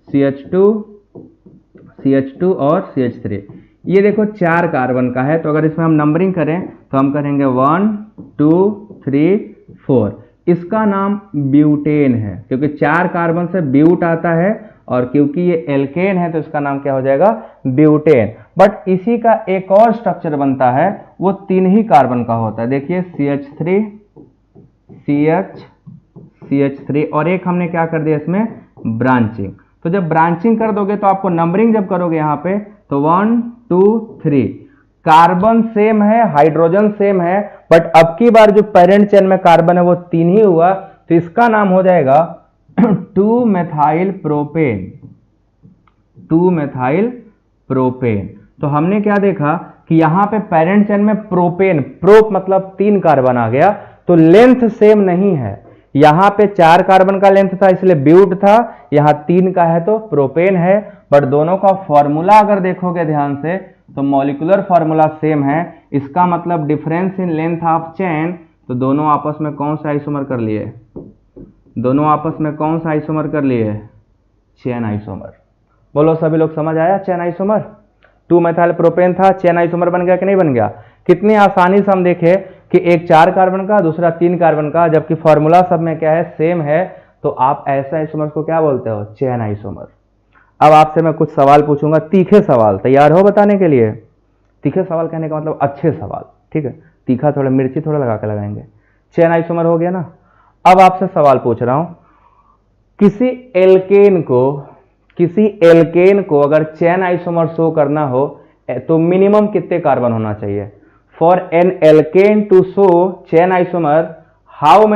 CH2 CH2 और CH3। ये देखो 4 कार्बन का है, तो अगर इसमें हम नंबरिंग करें तो हम करेंगे 1 2 3 4। इसका नाम ब्यूटेन है क्योंकि 4 कार्बन से ब्यूट आता है और क्योंकि ये एल्केन है तो इसका नाम क्या हो जाएगा, ब्यूटेन। बट इसी का एक और स्ट्रक्चर बनता है, वो 3 ही कार्बन का होता है। देखिए CH3 CH3 और एक हमने क्या कर दिया इसमें, ब्रांचिंग। तो जब ब्रांचिंग कर दोगे तो आपको नंबरिंग जब करोगे यहाँ पे तो 1 2 3 कार्बन सेम है, हाइड्रोजन सेम है, बट अब की बार जो पेरेंट चेन में कार्बन है वो 3 ही हुआ, तो इसका नाम हो जाएगा 2 मेथाइल प्रोपेन। तो हमने क्या देखा कि यहां पे पेरेंट चेन में प्रोपेन, प्रो मतलब 3 कार्बन आ गया, तो लेंथ सेम नहीं है। यहाँ पे 4 कार्बन का लेंथ था इसलिए ब्यूट था, यहाँ 3 का है तो प्रोपेन है। बट दोनों का फॉर्मूला अगर देखोगे ध्यान से तो मॉलिक्यूलर फॉर्मूला सेम है। इसका मतलब difference in length of chain, तो दोनों आपस में कौन सा आइसोमर कर लिए, दोनों आपस में कौन सा आइसोमर कर लिए, चेन आइसोमर। बोलो सभी लोग समझ आया, चेन आइसोमर। 2 मेथाइल प्रोपेन था, चेन आइसोमर बन गया कि नहीं बन गया। कितनी आसानी से हम देखे कि एक 4 कार्बन का दूसरा 3 कार्बन का, जबकि फॉर्मूला सब में क्या है, सेम है, तो आप ऐसे आइसोमर को क्या बोलते हो, चेन आइसोमर। अब आपसे मैं कुछ सवाल पूछूंगा, तीखे सवाल, तैयार हो बताने के लिए। तीखे सवाल कहने का मतलब अच्छे सवाल, ठीक है, तीखा थोड़ा मिर्ची थोड़ा लगा के लगाएंगे। चेन आइसोमर हो गया ना। अब आपसे सवाल पूछ रहा हूं, किसी एल्केन को अगर चेन आइसोमर शो करना हो तो मिनिमम कितने कार्बन होना चाहिए। For an alkane to show chain isomer how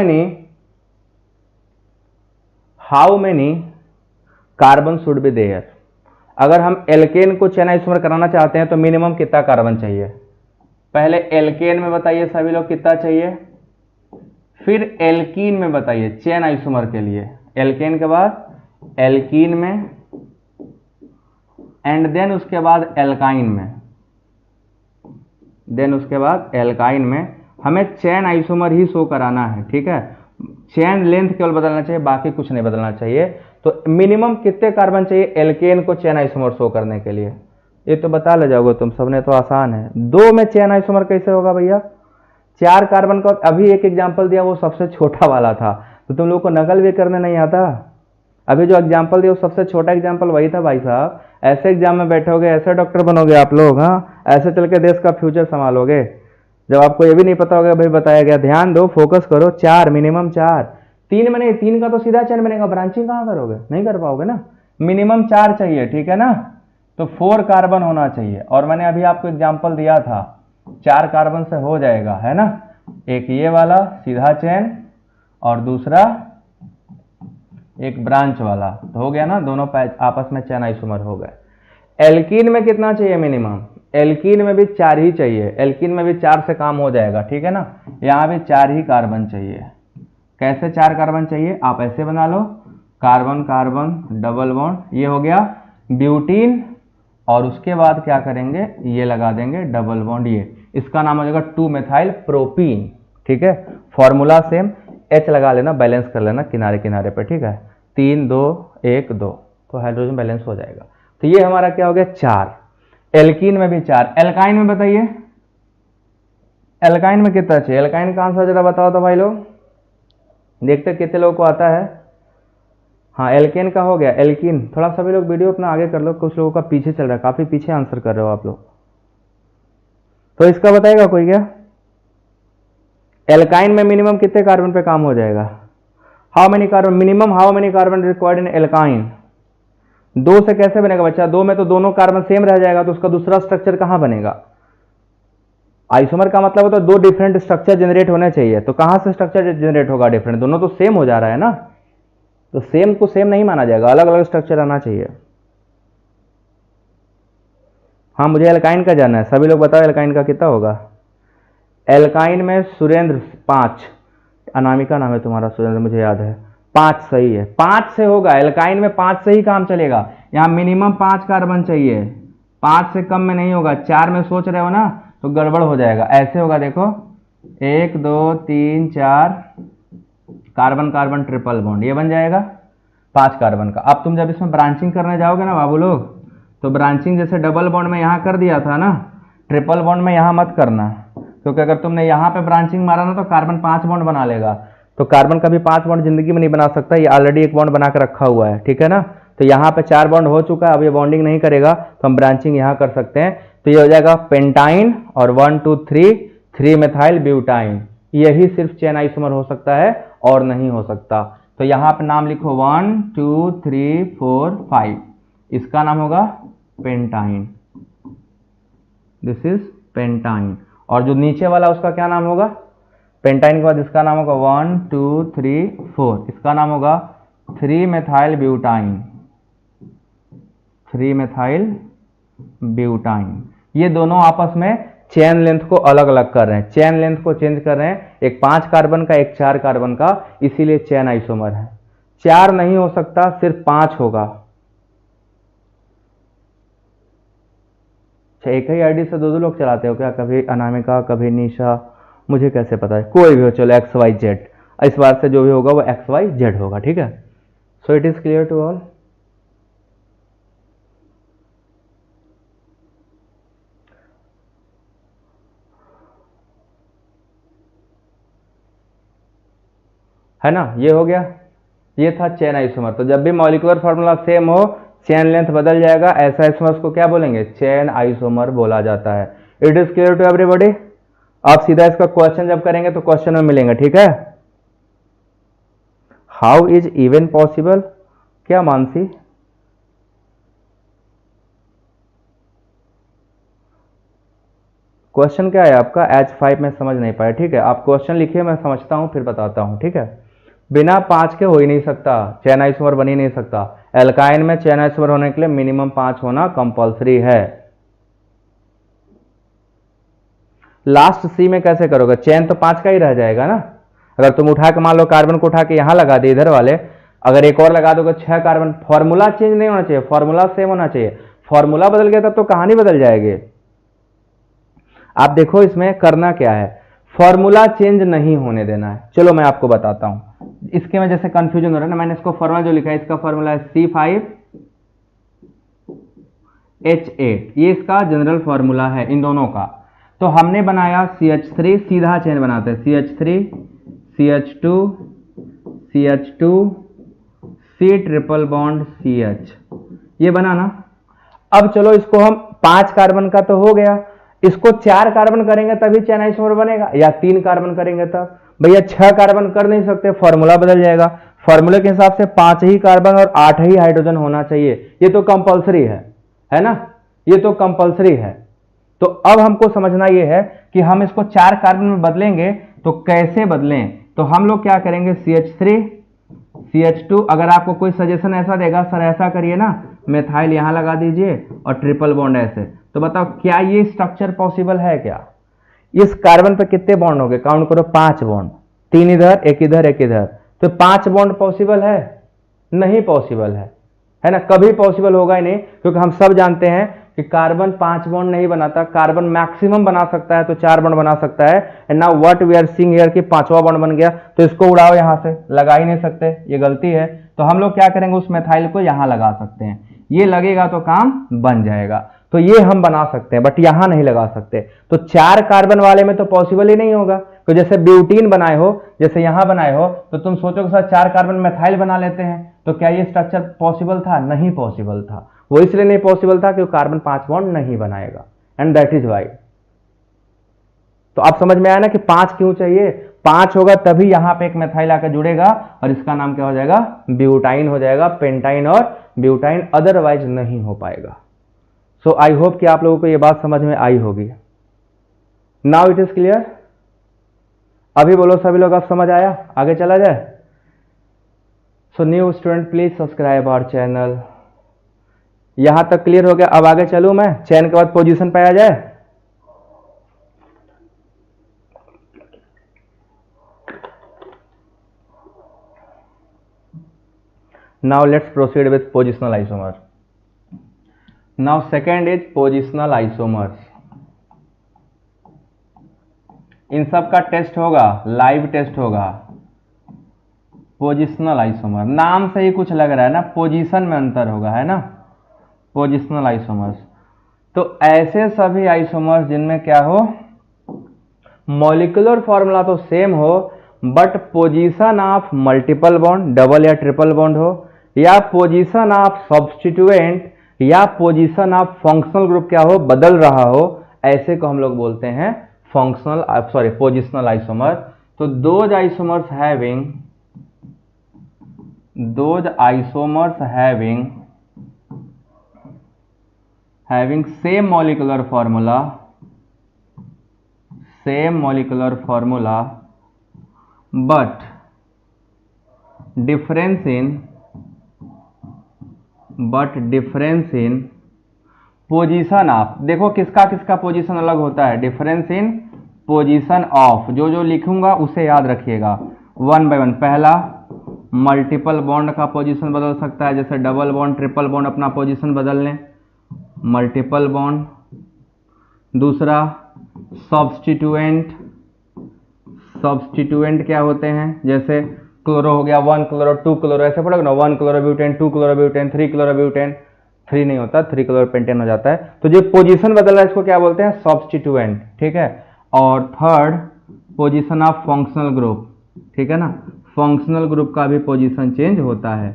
many carbon should be there. अगर हम एल्केन को चेन आइसोमर कराना चाहते हैं तो मिनिमम कितना कार्बन चाहिए। पहले एल्केन में बताइए सभी लोग कितना चाहिए, फिर एल्कीन में बताइए चेन आइसोमर के लिए। एल्केन के बाद एल्कीन में एंड देन उसके बाद एल्काइन में, हमें चेन आइसोमर ही शो कराना है, ठीक है। चेन लेंथ केवल बदलना चाहिए, बाकी कुछ नहीं बदलना चाहिए। तो मिनिमम कितने कार्बन चाहिए एल्केन को चेन आइसोमर शो करने के लिए, ये तो बता ले जाओगे तुम सबने, तो आसान है। 2 में चेन आइसोमर कैसे होगा भैया, 4 कार्बन का अभी एक एग्जाम्पल दिया वो सबसे छोटा वाला था, तो तुम लोग को नकल भी करने नहीं आता। अभी जो एग्जाम्पल दिया वो सबसे छोटा एग्जाम्पल वही था भाई साहब। ऐसे एग्जाम में बैठोगे, ऐसे डॉक्टर बनोगे आप लोग, हाँ, ऐसे चल के देश का फ्यूचर संभालोगे जब आपको ये भी नहीं पता होगा भाई बताया गया। ध्यान दो, फोकस करो। 4 मिनिमम 4, 3 में नहीं, 3 का तो सीधा चेन बनेगा, ब्रांचिंग कहाँ करोगे, नहीं कर पाओगे ना। मिनिमम 4 चाहिए, ठीक है ना। तो 4 कार्बन होना चाहिए, और मैंने अभी आपको एग्जाम्पल दिया था 4 कार्बन से हो जाएगा, है ना। एक ये वाला सीधा चेन और दूसरा एक ब्रांच वाला, तो हो गया ना, दोनों आपस में चेन आइसोमर हो गए। एल्कीन में कितना चाहिए मिनिमम, एल्कीन में भी 4 ही चाहिए, एल्कीन में भी 4 से काम हो जाएगा, ठीक है ना। यहाँ भी 4 ही कार्बन चाहिए। कैसे 4 कार्बन चाहिए, आप ऐसे बना लो, कार्बन कार्बन डबल बॉन्ड, ये हो गया ब्यूटीन, और उसके बाद क्या करेंगे, ये लगा देंगे डबल बॉन्ड, ये इसका नाम हो जाएगा 2 मेथाइल प्रोपीन, ठीक है। फॉर्मूला सेम, H लगा लेना, बैलेंस कर लेना किनारे किनारे पर, ठीक है। 3 2 1 2, तो हाइड्रोजन बैलेंस हो जाएगा। तो ये हमारा क्या हो गया 4। एल्कीन में भी 4। एल्काइन में बताइए, एल्काइन में कितना चाहिए, एल्काइन का आंसर जरा बताओ तो भाई लोग, देखते कितने लोगों को आता है। हाँ, एल्केन का हो गया। एल्कीन, थोड़ा सभी लोग वीडियो अपना आगे कर लो, कुछ लोगों का पीछे चल रहा है, काफी पीछे आंसर कर रहे हो आप लोग। तो इसका बताएगा कोई क्या, एल्काइन में मिनिमम कितने कार्बन पे काम हो जाएगा, how many carbon, minimum how many carbon required in alkyne. 2 से कैसे बनेगा बच्चा, 2 में तो दोनों कार्बन सेम रह जाएगा, तो उसका दूसरा स्ट्रक्चर कहां बनेगा। आइसोमर का मतलब होता है 2 डिफरेंट स्ट्रक्चर जनरेट होने चाहिए, तो कहां से स्ट्रक्चर जनरेट होगा डिफरेंट, दोनों तो सेम हो जा रहा है ना, तो सेम को सेम नहीं माना जाएगा, अलग अलग स्ट्रक्चर आना चाहिए। हाँ, मुझे एल्काइन का जानना है, सभी लोग बताओ एल्काइन का कितना होगा। एल्काइन में सुरेंद्र 5, अनामिका नाम है तुम्हारा सुरेंद्र, मुझे याद है, 5 सही है, 5 से होगा। एल्काइन में 5 से ही काम चलेगा, यहाँ मिनिमम 5 कार्बन चाहिए, 5 से कम में नहीं होगा। 4 में सोच रहे हो ना तो गड़बड़ हो जाएगा, ऐसे होगा देखो, 1 2 3 4 कार्बन कार्बन ट्रिपल बॉन्ड, ये बन जाएगा 5 कार्बन का। अब तुम जब इसमें ब्रांचिंग करने जाओगे ना बाबू लोग, तो ब्रांचिंग जैसे डबल बॉन्ड में यहाँ कर दिया था ना, ट्रिपल बॉन्ड में यहाँ मत करना, क्योंकि अगर तुमने यहाँ पे ब्रांचिंग मारा ना तो कार्बन 5 बॉन्ड बना लेगा, तो कार्बन कभी 5 बॉन्ड जिंदगी में नहीं बना सकता, ये ऑलरेडी 1 बॉन्ड बना के रखा हुआ है, ठीक है ना। तो यहाँ पे 4 बॉन्ड हो चुका है, अब ये बॉन्डिंग नहीं करेगा, तो हम ब्रांचिंग यहाँ कर सकते हैं। तो ये हो जाएगा पेंटाइन, और 1 2 3 3 मेथाइल ब्यूटाइन, यही सिर्फ चेन आइसोमर हो सकता है और नहीं हो सकता। तो यहाँ पे नाम लिखो 1 2 3 4 5, इसका नाम होगा पेंटाइन, दिस इज पेंटाइन। और जो नीचे वाला उसका क्या नाम होगा, पेंटाइन के बाद इसका नाम होगा 1 2 3 4, इसका नाम होगा 3 मेथाइल ब्यूटाइन, 3 मेथाइल ब्यूटाइन। ये दोनों आपस में चेन लेंथ को अलग अलग कर रहे हैं, चेन लेंथ को चेंज कर रहे हैं, एक 5 कार्बन का एक 4 कार्बन का, इसीलिए चेन आइसोमर है। 4 नहीं हो सकता, सिर्फ 5 होगा। एक ही आईडी से दो लोग चलाते हो क्या? कभी अनामिका, कभी निशा, मुझे कैसे पता है? कोई भी हो, चलो एक्स वाई जेड, इस बार से जो भी होगा वो एक्स वाई जेड होगा, ठीक है। So it is clear to all. है ना, ये हो गया, ये था चेन आइसोमर। तो जब भी मॉलिक्यूलर फॉर्मूला सेम हो, चेन लेंथ बदल जाएगा, ऐसा आइसोमर्स को क्या बोलेंगे? चेन आइसोमर बोला जाता है। It is clear to everybody. आप सीधा इसका क्वेश्चन जब करेंगे तो क्वेश्चन में मिलेंगे, ठीक है। How is even possible? क्या मानसी? क्वेश्चन क्या है आपका? H5 में समझ नहीं पाया, ठीक है। आप क्वेश्चन लिखिए, मैं समझता हूं फिर बताता हूं, ठीक है। बिना 5 के हो ही नहीं सकता, चेन आइसोमर बन ही नहीं सकता। एल्काइन में चेन आइसोमर होने के लिए मिनिमम 5 होना कंपलसरी है। लास्ट सी में कैसे करोगे? चेन तो 5 का ही रह जाएगा ना। अगर तुम उठा के मान लो कार्बन को उठा के यहां लगा दे इधर वाले, अगर एक और लगा दोगे 6 कार्बन, फॉर्मूला चेंज नहीं होना चाहिए, फॉर्मूला सेम होना चाहिए। फॉर्मूला बदल गया तब तो कहानी बदल जाएगी। आप देखो इसमें करना क्या है, फॉर्मूला चेंज नहीं होने देना है। चलो मैं आपको बताता हूं, इसके में जैसे कंफ्यूजन हो रहा है ना, मैंने इसको फॉर्मूला जो लिखा है, इसका फॉर्मूला है C5H8, ये इसका जनरल फॉर्मूला है इन दोनों का। तो हमने बनाया CH3, सीधा चेन बनाते हैं, CH3 CH2 CH2 C triple bond CH, ये बना ना। अब चलो इसको हम 5 कार्बन का तो हो गया, इसको 4 कार्बन करेंगे तभी चेन आइसोमर बनेगा, या 3 कार्बन करेंगे तब? भैया 6 कार्बन कर नहीं सकते, फॉर्मूला बदल जाएगा। फॉर्मूले के हिसाब से 5 ही कार्बन और 8 ही हाइड्रोजन होना चाहिए, ये तो कंपलसरी है ना, ये तो कंपलसरी है। तो अब हमको समझना ये है कि हम इसको 4 कार्बन में बदलेंगे तो कैसे बदलें। तो हम लोग क्या करेंगे, CH3 CH2, अगर आपको कोई सजेशन ऐसा देगा, सर ऐसा करिए ना, मेथाइल यहां लगा दीजिए और ट्रिपल बॉन्ड ऐसे, तो बताओ क्या ये स्ट्रक्चर पॉसिबल है क्या? इस कार्बन पे कितने बॉन्ड हो गए? काउंट करो, 5 बॉन्ड, 3 इधर, एक इधर, एक इधर, तो 5 बॉन्ड पॉसिबल है? नहीं पॉसिबल है ना, कभी पॉसिबल होगा ही नहीं, क्योंकि हम सब जानते हैं कि कार्बन 5 बॉन्ड नहीं बनाता, कार्बन मैक्सिमम बना सकता है तो 4 बॉन्ड बना सकता है। And now what we are seeing here कि 5वां बॉन्ड बन गया, तो इसको उड़ाओ, यहां से लगा ही नहीं सकते, ये गलती है। तो हम लोग क्या करेंगे, उस मेथाइल को यहां लगा सकते हैं, ये लगेगा तो काम बन जाएगा, तो ये हम बना सकते हैं, बट यहां नहीं लगा सकते। तो 4 कार्बन वाले में तो पॉसिबल ही नहीं होगा। तो जैसे ब्यूटीन बनाए हो, जैसे यहां बनाए हो, तो तुम सोचो कि सर 4 कार्बन मेथाइल बना लेते हैं, तो क्या ये स्ट्रक्चर पॉसिबल था? नहीं पॉसिबल था। वो इसलिए नहीं पॉसिबल था क्योंकि कार्बन 5 बॉन्ड नहीं बनाएगा, एंड दैट इज वाई। तो आप समझ में आया ना कि 5 क्यों चाहिए? 5 होगा तभी यहां पे एक मेथाइल आकर जुड़ेगा और इसका नाम क्या हो जाएगा? ब्यूटाइन हो जाएगा, पेंटाइन और ब्यूटाइन, अदरवाइज नहीं हो पाएगा। सो आई होप कि आप लोगों को यह बात समझ में आई होगी। Now it is clear. अभी बोलो सभी लोग, अब समझ आया? आगे चला जाए। So new student please subscribe our channel. यहां तक क्लियर हो गया, अब आगे चलूं मैं, चेन के बाद पोजीशन पे आ जाए। Now let's proceed with positional isomer. Now second is positional isomers. इन सब का टेस्ट होगा, लाइव टेस्ट होगा। पोजिशनल आइसोमर, नाम से ही कुछ लग रहा है ना, पोजीशन में अंतर होगा, है ना, पोजिशनल आइसोमर्स। तो ऐसे सभी आइसोमर्स जिनमें क्या हो, मॉलिक्यूलर फॉर्मूला तो सेम हो, but position of multiple bond, double या ट्रिपल बॉन्ड हो, या पोजीशन ऑफ सब्स्टिट्यूएंट या पोजीशन ऑफ फंक्शनल ग्रुप क्या हो, बदल रहा हो, ऐसे को हम लोग बोलते हैं पोजिशनल आइसोमर। तो those isomers having same molecular formula but difference in position of, देखो किसका किसका पोजीशन अलग होता है, डिफरेंस इन पोजीशन ऑफ, जो जो लिखूंगा उसे याद रखिएगा वन बाय वन। पहला मल्टीपल बॉन्ड का पोजीशन बदल सकता है, जैसे डबल बॉन्ड ट्रिपल बॉन्ड अपना पोजीशन बदल लें, मल्टीपल बॉन्ड। दूसरा सब्स्टिट्यूएंट, सब्स्टिट्यूएंट क्या होते हैं, जैसे क्लोरो हो गया, 1 क्लोरो 2 क्लोरो, ऐसे पढ़ोगे ना, 1 क्लोरोब्यूटेन 2 क्लोरोब्यूटेन 3 क्लोरोब्यूटेन, 3 नहीं होता, 3 क्लोरोपेंटेन हो जाता है। तो जो पोजीशन बदल रहा है इसको क्या बोलते हैं, सब्स्टिट्यूएंट, ठीक है। और third position of functional group, ठीक है ना, फंक्शनल ग्रुप का भी पोजीशन चेंज होता है,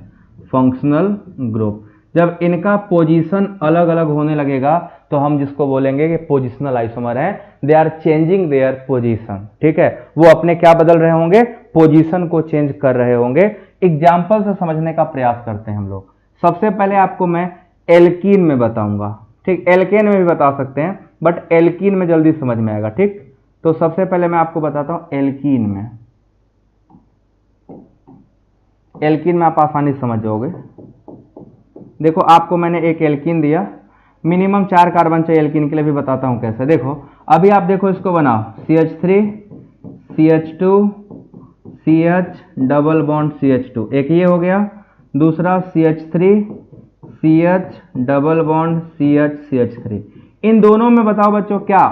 फंक्शनल ग्रुप। जब इनका पोजीशन अलग अलग होने लगेगा तो हम जिसको बोलेंगे कि पोजिशनल आइसोमर है, they are changing their position, ठीक है, वो अपने क्या बदल रहे होंगे, पोजीशन को चेंज कर रहे होंगे। एग्जाम्पल से समझने का प्रयास करते हैं हम लोग। सबसे पहले आपको मैं एल्कीन में बताऊंगा, ठीक, एल्केन में भी बता सकते हैं बट एल्कीन में जल्दी समझ में आएगा, ठीक। तो सबसे पहले मैं आपको बताता हूं एल्कीन में, एल्कीन में आप आसानी से समझ जाओगे। देखो आपको मैंने एक एल्कीन दिया, मिनिमम 4 कार्बन चाहिए एल्कीन के लिए, भी बताता हूं कैसे। देखो अभी आप देखो इसको बनाओ, CH3 CH2 CH double bond CH2, एक ये हो गया। दूसरा CH3 CH double bond CH CH3। इन दोनों में बताओ बच्चों क्या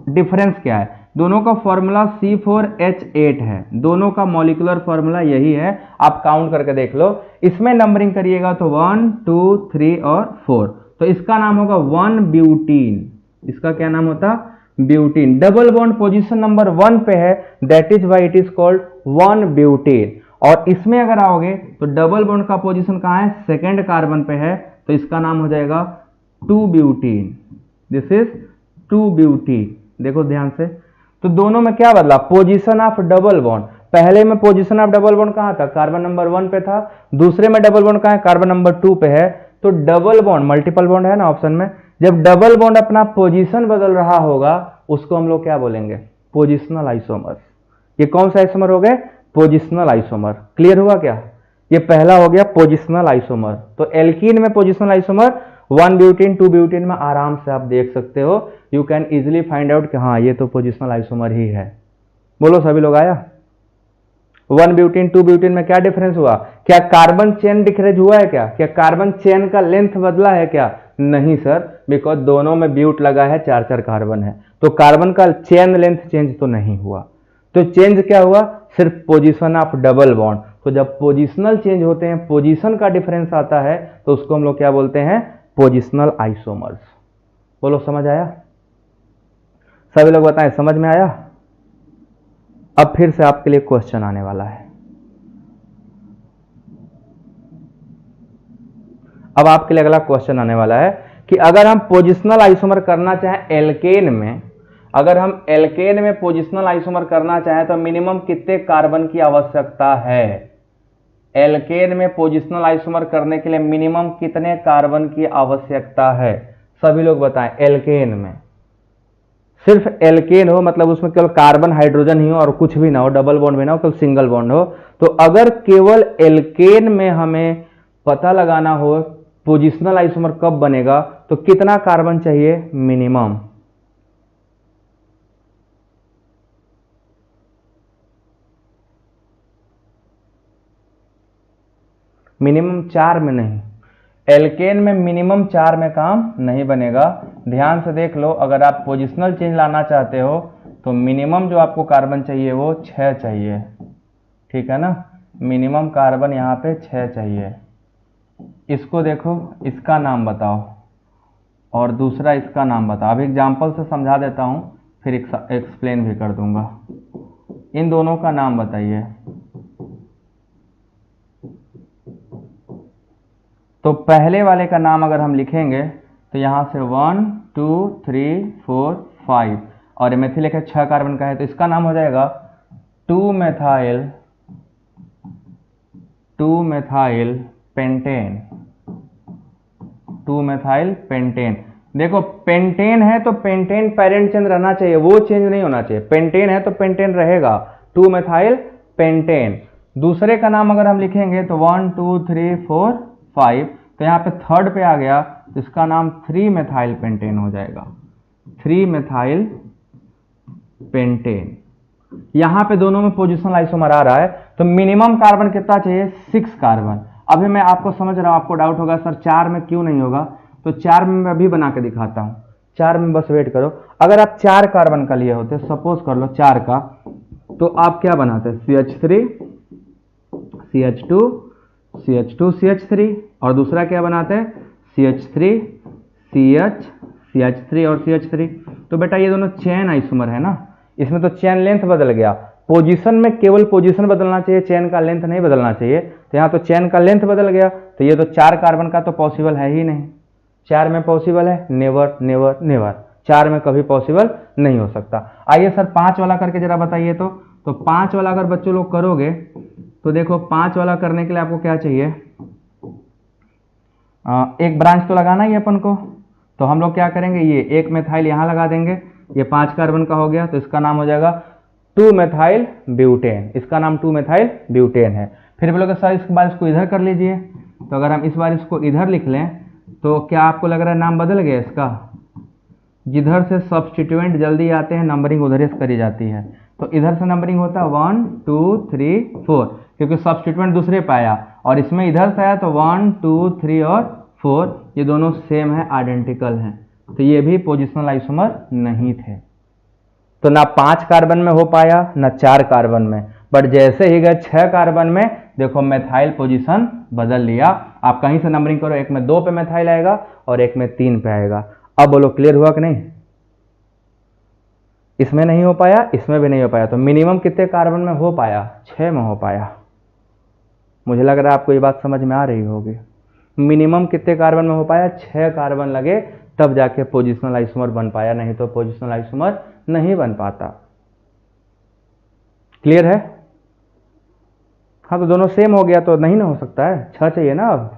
डिफरेंस क्या है, दोनों का फॉर्मूला C4H8 है, दोनों का मॉलिक्यूलर फॉर्मूला यही है, आप काउंट करके देख लो। इसमें नंबरिंग करिएगा तो 1 2 3 और 4, तो इसका नाम होगा 1 ब्यूटीन। इसका क्या नाम होता, butene. Double bond position number 1 पे है, that is why it is called 1 butene. और इसमें अगर आओगे तो डबल बॉन्ड का पोजीशन कहां है, सेकंड कार्बन पे है, तो इसका नाम हो जाएगा 2 ब्यूटीन। This is 2 butene. देखो ध्यान से, तो दोनों में क्या बदला, पोजीशन ऑफ डबल बॉन्ड। पहले में पोजीशन ऑफ डबल बॉन्ड कहां था, कार्बन नंबर 1 पे था। दूसरे में डबल बॉन्ड कहां है, कार्बन नंबर 2 पे है। तो डबल बॉन्ड, मल्टीपल बॉन्ड है ना ऑप्शन में, जब डबल बॉन्ड अपना पोजीशन बदल रहा होगा उसको हम लोग क्या बोलेंगे, पोजिशनल आइसोमर। ये कौन सा आइसोमर हो गए, पोजिशनल आइसोमर। क्लियर हुआ क्या, ये पहला हो गया पोजिशनल आइसोमर। तो एल्कीन में पोजिशनल आइसोमर 1 ब्यूटीन 2 ब्यूटीन में आराम से आप देख सकते हो, you can easily find out कि हाँ ये तो पोजिशनल आइसोमर ही है। बोलो सभी लोग आया। 1 ब्यूटीन 2 ब्यूटीन में क्या डिफरेंस हुआ, क्या कार्बन चेन डिफरेंस हुआ है क्या कार्बन चेन का लेंथ बदला है क्या, नहीं सर, बिकॉज दोनों में ब्यूट लगा है, 4 कार्बन है, तो कार्बन का चेन लेंथ चेंज तो नहीं हुआ। तो चेंज क्या हुआ, सिर्फ पोजीशन ऑफ डबल बॉन्ड। तो जब पोजिशनल चेंज होते हैं, पोजीशन का डिफरेंस आता है, तो उसको हम लोग क्या बोलते हैं, पोजिशनल आइसोमर्स। बोलो समझ आया, सभी लोग बताएं समझ में आया। अब फिर से आपके लिए क्वेश्चन आने वाला है। अब आपके लिए अगला क्वेश्चन आने वाला है कि अगर हम पोजिशनल आइसोमर करना चाहें एल्केन में, अगर हम एल्केन में पोजिशनल आइसोमर करना चाहें तो मिनिमम कितने कार्बन की आवश्यकता है, एल्केन में पोजिशनल आइसोमर करने के लिए मिनिमम कितने कार्बन की आवश्यकता है, सभी लोग बताएं। एल्केन में सिर्फ एल्केन हो, मतलब उसमें केवल कार्बन हाइड्रोजन ही हो और कुछ भी ना हो, डबल बॉन्ड भी ना हो, केवल सिंगल बॉन्ड हो। तो अगर केवल एल्केन में हमें पता लगाना हो पोजिशनल आइसोमर कब बनेगा, तो कितना कार्बन चाहिए, मिनिमम मिनिमम 4 में नहीं, एल्केन में मिनिमम 4 में काम नहीं बनेगा। ध्यान से देख लो, अगर आप पोजिशनल चेंज लाना चाहते हो तो मिनिमम जो आपको कार्बन चाहिए वो 6 चाहिए, ठीक है ना, मिनिमम कार्बन यहाँ पे 6 चाहिए। इसको देखो, इसका नाम बताओ और दूसरा इसका नाम बताओ। अभी एग्जाम्पल से समझा देता हूँ, फिर एक्सप्लेन भी कर दूंगा। इन दोनों का नाम बताइए। तो पहले वाले का नाम अगर हम लिखेंगे तो यहां से 1 2 3 4 5 और मेथिल एक 6 कार्बन का है, तो इसका नाम हो जाएगा 2 मेथाइल पेंटेन। 2 methyl pentane. देखो पेंटेन है तो पेंटेन पेरेंट चेन रहना चाहिए, वो चेंज नहीं होना चाहिए। पेंटेन है तो पेंटेन रहेगा, 2 मेथाइल पेंटेन। दूसरे का नाम अगर हम लिखेंगे तो 1 2 3 4 5, तो यहाँ पे थर्ड पे आ गया इसका नाम 3 मेथाइल पेंटेन हो जाएगा, 3 मेथाइल पेंटेन। यहां पे दोनों में पोजिशनल आइसोमर आ रहा है, तो मिनिमम कार्बन कितना चाहिए, 6 कार्बन। अभी मैं आपको समझ रहा हूं, आपको डाउट होगा सर 4 में क्यों नहीं होगा, तो 4 में मैं अभी बना के दिखाता हूं, 4 में बस वेट करो। अगर आप 4 कार्बन का लिए होते, सपोज कर लो 4 का, तो आप क्या बनाते, CH3 CH2 CH2 CH3, और दूसरा क्या बनाते हैं, CH3 CH3 और CH3। तो बेटा ये दोनों चेन आइसोमर है ना, इसमें तो चेन लेंथ बदल गया, पोजीशन में केवल पोजीशन बदलना चाहिए, चेन का लेंथ नहीं बदलना चाहिए, तो यहाँ तो चेन का लेंथ बदल गया, तो ये तो 4 कार्बन का तो पॉसिबल है ही नहीं। 4 में पॉसिबल है, नेवर नेवर नेवर, 4 में कभी पॉसिबल नहीं हो सकता। आइए सर 5 वाला करके जरा बताइए। तो 5 वाला अगर बच्चों लोग करोगे, तो देखो 5 वाला करने के लिए आपको क्या चाहिए, एक ब्रांच तो लगाना ही अपन को, तो हम लोग क्या करेंगे, ये एक मेथाइल यहां लगा देंगे, ये 5 कार्बन का हो गया, तो इसका नाम हो जाएगा 2 मेथाइल ब्यूटेन, इसका नाम 2 मेथाइल ब्यूटेन है। फिर बोलोगे सर इसके बाद इसको इधर कर लीजिए, तो अगर हम इस बार इसको इधर लिख लें, तो क्या आपको लग रहा है नाम बदल गया इसका, जिधर से सब्स्टिट्यूएंट जल्दी आते हैं नंबरिंग उधर से करी जाती है, तो इधर से नंबरिंग होता है 1 2 3 4, क्योंकि सब्स्टिट्यूएंट दूसरे पे आया, और इसमें इधर से आया तो 1 2 3 और 4, ये दोनों सेम है, आइडेंटिकल हैं, तो ये भी पोजिशनल आइसोमर नहीं थे। तो ना 5 कार्बन में हो पाया, ना 4 कार्बन में, बट जैसे ही गए 6 कार्बन में, देखो मेथाइल पोजीशन बदल लिया। आप कहीं से नंबरिंग करो, एक में 2 पे मेथाइल आएगा और एक में 3 पे आएगा। अब बोलो क्लियर हुआ कि नहीं, इसमें नहीं हो पाया, इसमें भी नहीं हो पाया, तो मिनिमम कितने कार्बन में हो पाया, 6 में हो पाया। मुझे लग रहा है आपको ये बात समझ में आ रही होगी, मिनिमम कितने कार्बन में हो पाया, 6 कार्बन लगे तब जाके पोजिशनल आइसोमर बन पाया, नहीं तो पोजिशनल आइसोमर नहीं बन पाता। क्लियर है? हाँ, तो दोनों सेम हो गया तो नहीं ना हो सकता है, 6 चाहिए ना अब।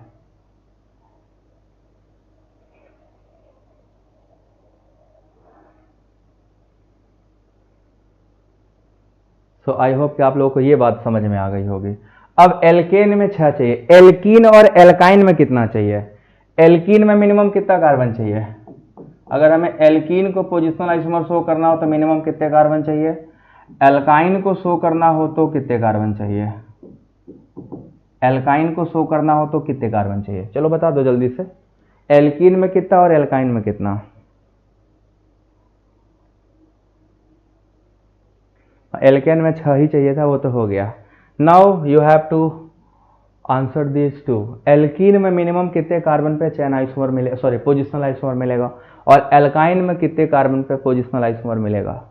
सो आई होप कि आप लोगों को ये बात समझ में आ गई होगी। अब एल्केन में 6 चाहिए, एल्कीन और एल्काइन में कितना चाहिए, एल्कीन में मिनिमम कितना कार्बन चाहिए, अगर हमें एल्कीन को पोजिशनल आइसोमर शो करना हो तो मिनिमम कितने कार्बन चाहिए, एल्काइन को शो करना हो तो कितने कार्बन चाहिए, एल्काइन को शो करना हो तो कितने कार्बन चाहिए, चलो बता दो जल्दी से, एल्कीन में कितना और एल्काइन में कितना। एल्केन में 6 ही चाहिए था, वो तो हो गया। Now you have to answer this too, alkene में मिनिमम कितने कार्बन पे चेन आइसोमर मिले, सॉरी पोजिशनल आइसोमर मिलेगा, और एल्काइन में कितने कार्बन पे पोजिशनल आइसोमर मिलेगा।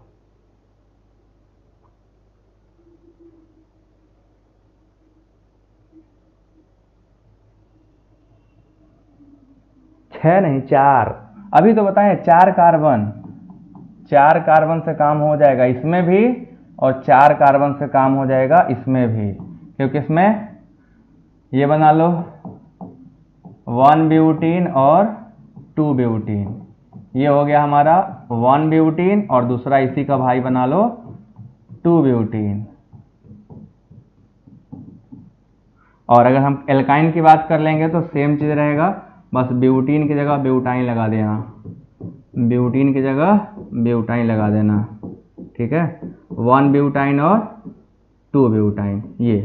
छह नहीं 4, अभी तो बताएं 4 कार्बन, 4 कार्बन से काम हो जाएगा इसमें भी, और 4 कार्बन से काम हो जाएगा इसमें भी, क्योंकि इसमें ये बना लो 1 ब्यूटीन और 2 ब्यूटीन, ये हो गया हमारा 1 ब्यूटीन, और दूसरा इसी का भाई बना लो 2 ब्यूटीन। और अगर हम एल्काइन की बात कर लेंगे तो सेम चीज रहेगा, बस ब्यूटीन की जगह ब्यूटाइन लगा देना, ब्यूटीन की जगह ब्यूटाइन लगा देना, ठीक है, 1 ब्यूटाइन और 2 ब्यूटाइन, ये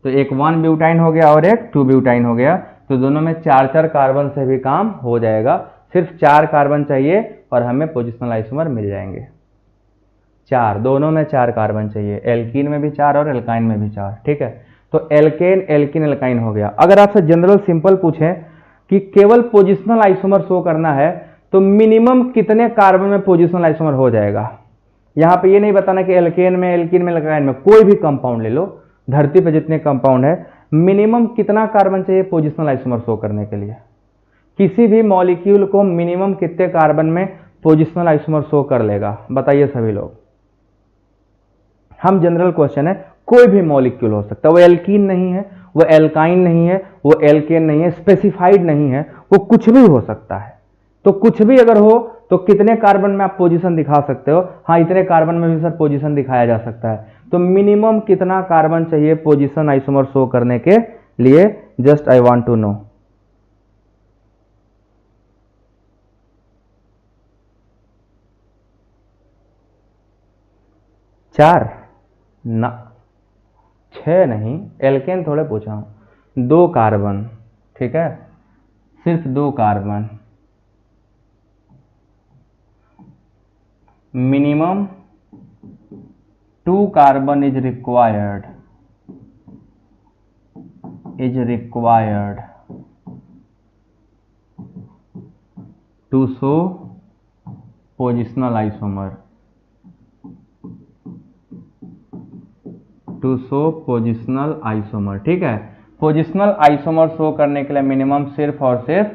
तो एक 1 ब्यूटाइन हो गया और एक 2 ब्यूटाइन हो गया, तो दोनों में 4-4 कार्बन से भी काम हो जाएगा। सिर्फ 4 कार्बन चाहिए और हमें पोजिशनल आइसोमर मिल जाएंगे। 4, दोनों में 4 कार्बन चाहिए, एल्कीन में भी 4 और एल्काइन में भी 4, ठीक है। तो एल्केन एल्कीन एल्काइन हो गया। अगर आपसे जनरल सिंपल पूछें कि केवल पोजिशनल आइसोमर शो करना है तो मिनिमम कितने कार्बन में पोजिशनल आइसोमर हो जाएगा, यहाँ पे ये नहीं बताना कि एल्केन में एल्कीन में एल्काइन में, कोई भी कंपाउंड ले लो, धरती पे जितने कंपाउंड है मिनिमम कितना कार्बन चाहिए पोजिशनल आइसोमर शो करने के लिए, किसी भी मॉलिक्यूल को मिनिमम कितने कार्बन में पोजिशनल आइसोमर शो कर लेगा, बताइए सभी लोग। हम जनरल क्वेश्चन है, कोई भी मॉलिक्यूल हो सकता है, वो एल्कीन नहीं है, वो एल्काइन नहीं है, वो एल्केन नहीं है, स्पेसिफाइड नहीं है, वो कुछ भी हो सकता है। तो कुछ भी अगर हो तो कितने कार्बन में आप पोजीशन दिखा सकते हो, हाँ इतने कार्बन में भी सर पोजीशन दिखाया जा सकता है। तो मिनिमम कितना कार्बन चाहिए पोजीशन आइसोमर शो करने के लिए, just I want to know. 4 ना, 6 नहीं, एल्केन थोड़े पूछा हूँ, 2 कार्बन, ठीक है, सिर्फ 2 carbon, minimum 2 carbon is required to show positional isomer, ठीक है। पोजिशनल आइसोमर शो करने के लिए मिनिमम सिर्फ और सिर्फ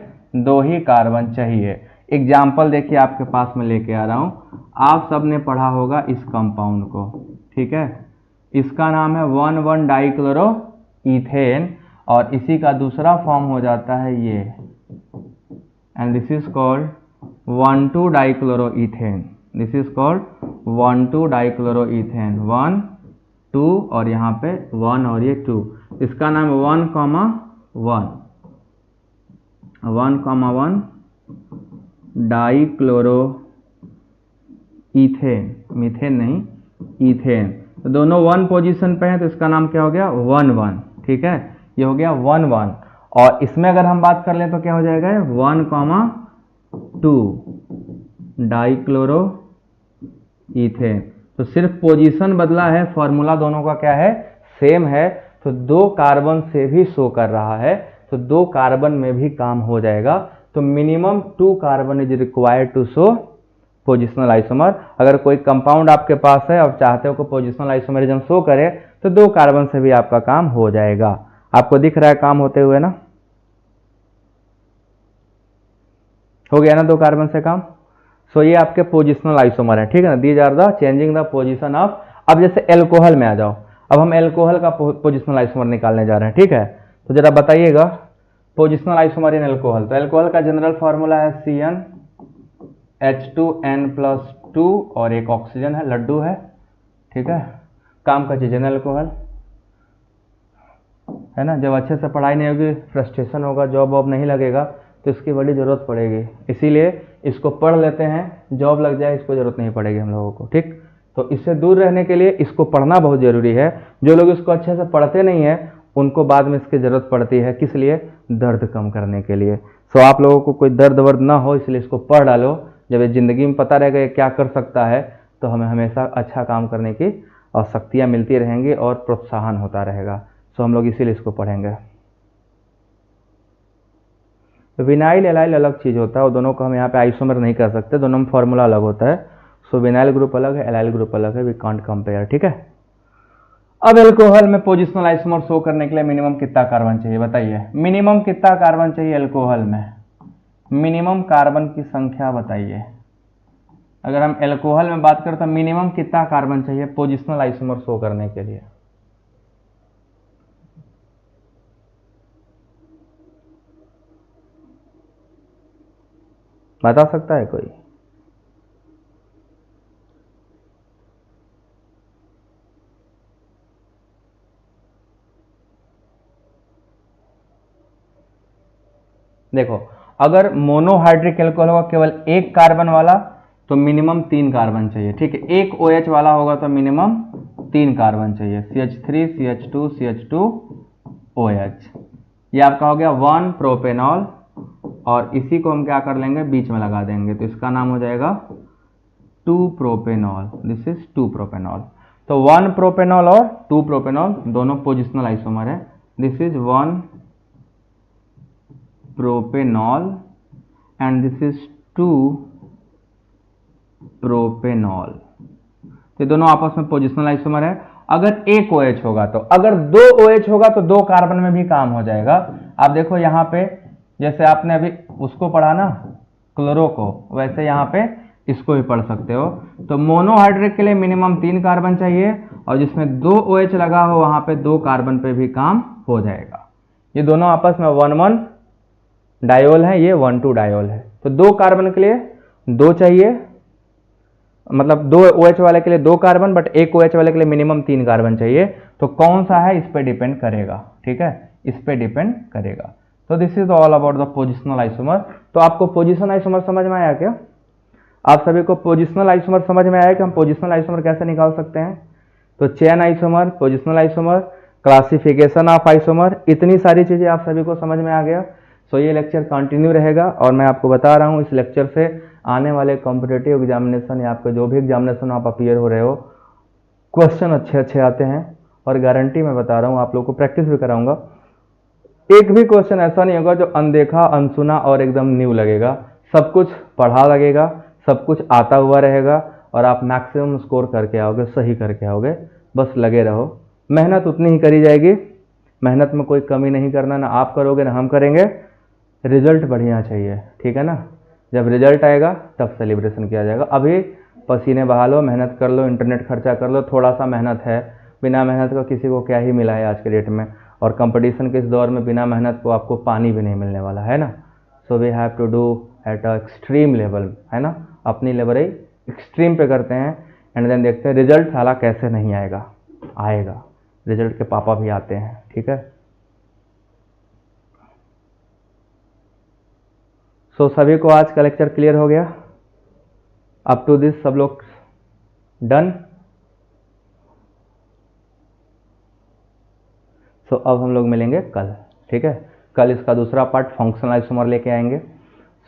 2 ही कार्बन चाहिए। एग्जाम्पल देखिए आपके पास में लेके आ रहा हूं, आप सबने पढ़ा होगा इस कंपाउंड को, ठीक है, इसका नाम है 1,1 डाइक्लोरोइथेन और इसी का दूसरा फॉर्म हो जाता है ये, and this is called 1,2 dichloroethane, this is called 1,2 dichloroethane, 1 2 और यहाँ पे 1 और ये 2, इसका नाम 1,1 डाइक्लोरोइथेन, मीथेन नहीं, इथेन, तो दोनों 1 पोजीशन पे हैं तो इसका नाम क्या हो गया 1,1, ठीक है, ये हो गया 1,1। और इसमें अगर हम बात कर लें तो क्या हो जाएगा 1,2 डाइक्लोरोइथेन, तो सिर्फ पोजीशन बदला है, फॉर्मूला दोनों का क्या है सेम है, तो 2 कार्बन से भी शो कर रहा है, तो 2 कार्बन में भी काम हो जाएगा। तो minimum 2 carbon is required to show positional isomer. अगर कोई कंपाउंड आपके पास है और चाहते हो कि पोजिशनल आइसोमरिज्म शो करे तो 2 कार्बन से भी आपका काम हो जाएगा। आपको दिख रहा है काम होते हुए ना, हो गया ना 2 कार्बन से काम। सो ये आपके पोजिशनल आइसोमर है, ठीक है ना, these are the changing the position of. अब जैसे एल्कोहल में आ जाओ, अब हम एल्कोहल का पोजिशनल आइसोमर निकालने जा रहे हैं, ठीक है, तो जरा बताइएगा पोजिशनल आइसोमर इन एल्कोहल। तो एल्कोहल का जनरल फार्मूला है CnH2n+2 और एक ऑक्सीजन है, लड्डू है, ठीक है, काम का चीज है ना एल्कोहल, है ना। जब अच्छे से पढ़ाई नहीं होगी, फ्रस्ट्रेशन होगा, जॉब वॉब नहीं लगेगा तो इसकी बड़ी ज़रूरत पड़ेगी, इसीलिए इसको पढ़ लेते हैं, जॉब लग जाए इसको ज़रूरत नहीं पड़ेगी हम लोगों को, ठीक। तो इससे दूर रहने के लिए इसको पढ़ना बहुत ज़रूरी है। जो लोग इसको अच्छे से पढ़ते नहीं हैं उनको बाद में इसकी ज़रूरत पड़ती है, किस लिए, दर्द कम करने के लिए। सो आप लोगों को कोई दर्द वर्द ना हो इसलिए इसको पढ़ डालो, जब ये ज़िंदगी में पता रहेगा ये क्या कर सकता है तो हमें हमेशा अच्छा काम करने की और शक्तियाँ मिलती रहेंगी और प्रोत्साहन होता रहेगा। सो हम लोग इसीलिए इसको पढ़ेंगे। विनाइल एलाइल अलग चीज़ होता है, और दोनों को हम यहाँ पे आइसोमर नहीं कर सकते, दोनों में फॉर्मूला अलग होता है। सो विनाइल ग्रुप अलग है, एलाइल ग्रुप अलग है, वी कांट कंपेयर, ठीक है। अब एल्कोहल में पोजिशनल आइसोमर शो करने के लिए मिनिमम कितना कार्बन चाहिए बताइए, मिनिमम कितना कार्बन चाहिए एल्कोहल में, मिनिमम कार्बन की संख्या बताइए। अगर हम एल्कोहल में बात करें तो मिनिमम कितना कार्बन चाहिए पोजिशनल आइसोमर शो करने के लिए, बता सकता है कोई? देखो, अगर मोनोहाइड्रिक एल्कोहल होगा केवल 1 कार्बन वाला तो मिनिमम 3 कार्बन चाहिए, ठीक है। 1 OH वाला होगा तो मिनिमम 3 कार्बन चाहिए, CH3 CH2 CH2 OH। ये आपका हो गया 1 प्रोपेनॉल, और इसी को हम क्या कर लेंगे बीच में लगा देंगे तो इसका नाम हो जाएगा 2 प्रोपेनॉल, दिस इज 2 प्रोपेनॉल। तो 1 प्रोपेनॉल और 2 प्रोपेनॉल दोनों पोजिशनल आइसोमर है, this is 1 propanol and this is 2 propanol. तो दोनों आपस में पोजिशनल आइसोमर है। अगर 1 OH होगा तो, अगर 2 OH होगा तो 2 कार्बन में भी काम हो जाएगा। आप देखो यहाँ पे जैसे आपने अभी उसको पढ़ा ना क्लोरो को, वैसे यहाँ पे इसको भी पढ़ सकते हो। तो मोनोहाइड्रिक के लिए मिनिमम 3 कार्बन चाहिए और जिसमें 2 OH लगा हो वहां पे 2 कार्बन पे भी काम हो जाएगा। ये दोनों आपस में 1,1 डायोल है, ये 1,2 डायोल है। तो 2 कार्बन के लिए 2 चाहिए, मतलब 2 OH वाले के लिए 2 कार्बन, बट 1 OH वाले के लिए मिनिमम 3 कार्बन चाहिए। तो कौन सा है इस पे डिपेंड करेगा, ठीक है, इस पे डिपेंड करेगा। तो this is all about the positional isomer. तो आपको पोजिशनल आइसोमर समझ में आया क्या? आप सभी को पोजिशनल आइसोमर समझ में आया कि हम पोजिशनल आइसोमर कैसे निकाल सकते हैं? तो chain isomer, positional isomer, classification of isomer, इतनी सारी चीज़ें आप सभी को समझ में आ गया। सो ये लेक्चर कंटिन्यू रहेगा और मैं आपको बता रहा हूँ इस लेक्चर से आने वाले कॉम्पिटिटिव एग्जामिनेशन या आपके जो भी एग्जामिनेशन आप अपीयर हो रहे हो, क्वेश्चन अच्छे अच्छे आते हैं और गारंटी मैं बता रहा हूँ, आप लोगों को प्रैक्टिस भी कराऊंगा। एक भी क्वेश्चन ऐसा नहीं होगा जो अनदेखा, अनसुना और एकदम न्यू लगेगा। सब कुछ पढ़ा लगेगा, सब कुछ आता हुआ रहेगा और आप मैक्सिमम स्कोर करके आओगे, सही करके आओगे। बस लगे रहो, मेहनत उतनी ही करी जाएगी, मेहनत में कोई कमी नहीं करना, ना आप करोगे ना हम करेंगे। रिजल्ट बढ़िया चाहिए, ठीक है ना। जब रिजल्ट आएगा तब सेलिब्रेशन किया जाएगा। अभी पसीने बहा लो, मेहनत कर लो, इंटरनेट खर्चा कर लो, थोड़ा सा मेहनत है, बिना मेहनत का किसी को क्या ही मिला है आज के डेट में। और कंपटीशन के इस दौर में बिना मेहनत को आपको पानी भी नहीं मिलने वाला है ना। So we have to do at a extreme level, है ना। अपनी लेवल एक्सट्रीम पे करते हैं एंड देन देखते हैं रिजल्ट साला कैसे नहीं आएगा। आएगा, रिजल्ट के पापा भी आते हैं, ठीक है। सो सभी को आज का लेक्चर क्लियर हो गया? अप टू दिस सब लोग डन? सो अब हम लोग मिलेंगे कल, ठीक है। कल इसका दूसरा पार्ट फंक्शनल आइसोमर लेके आएंगे।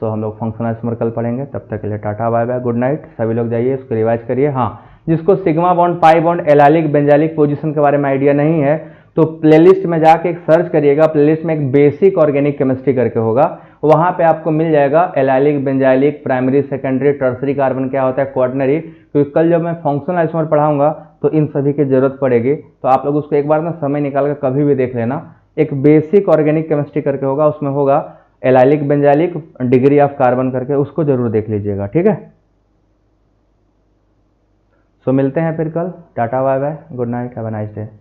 सो हम लोग फंक्शनल आइसोमर कल पढ़ेंगे। तब तक के लिए tata bye bye, good night. सभी लोग जाइए इसको रिवाइज करिए। हाँ, जिसको sigma bond, pi bond, allylic, benzylic position के बारे में आइडिया नहीं है तो प्लेलिस्ट में जाके एक सर्च करिएगा। प्लेलिस्ट में एक बेसिक ऑर्गेनिक केमिस्ट्री करके होगा, वहां पे आपको मिल जाएगा allylic, benzylic, primary, secondary, tertiary carbon क्या होता है, क्वाटरनरी। क्योंकि कल जब मैं फंक्शनल आइसोमर पढ़ाऊंगा तो इन सभी की जरूरत पड़ेगी, तो आप लोग उसको एक बार ना समय निकाल कर कभी भी देख लेना। एक बेसिक ऑर्गेनिक केमिस्ट्री करके होगा, उसमें होगा allylic, benzylic, degree of carbon करके, उसको जरूर देख लीजिएगा, ठीक है। सो मिलते हैं फिर कल। Tata bye bye, good night, have a nice day.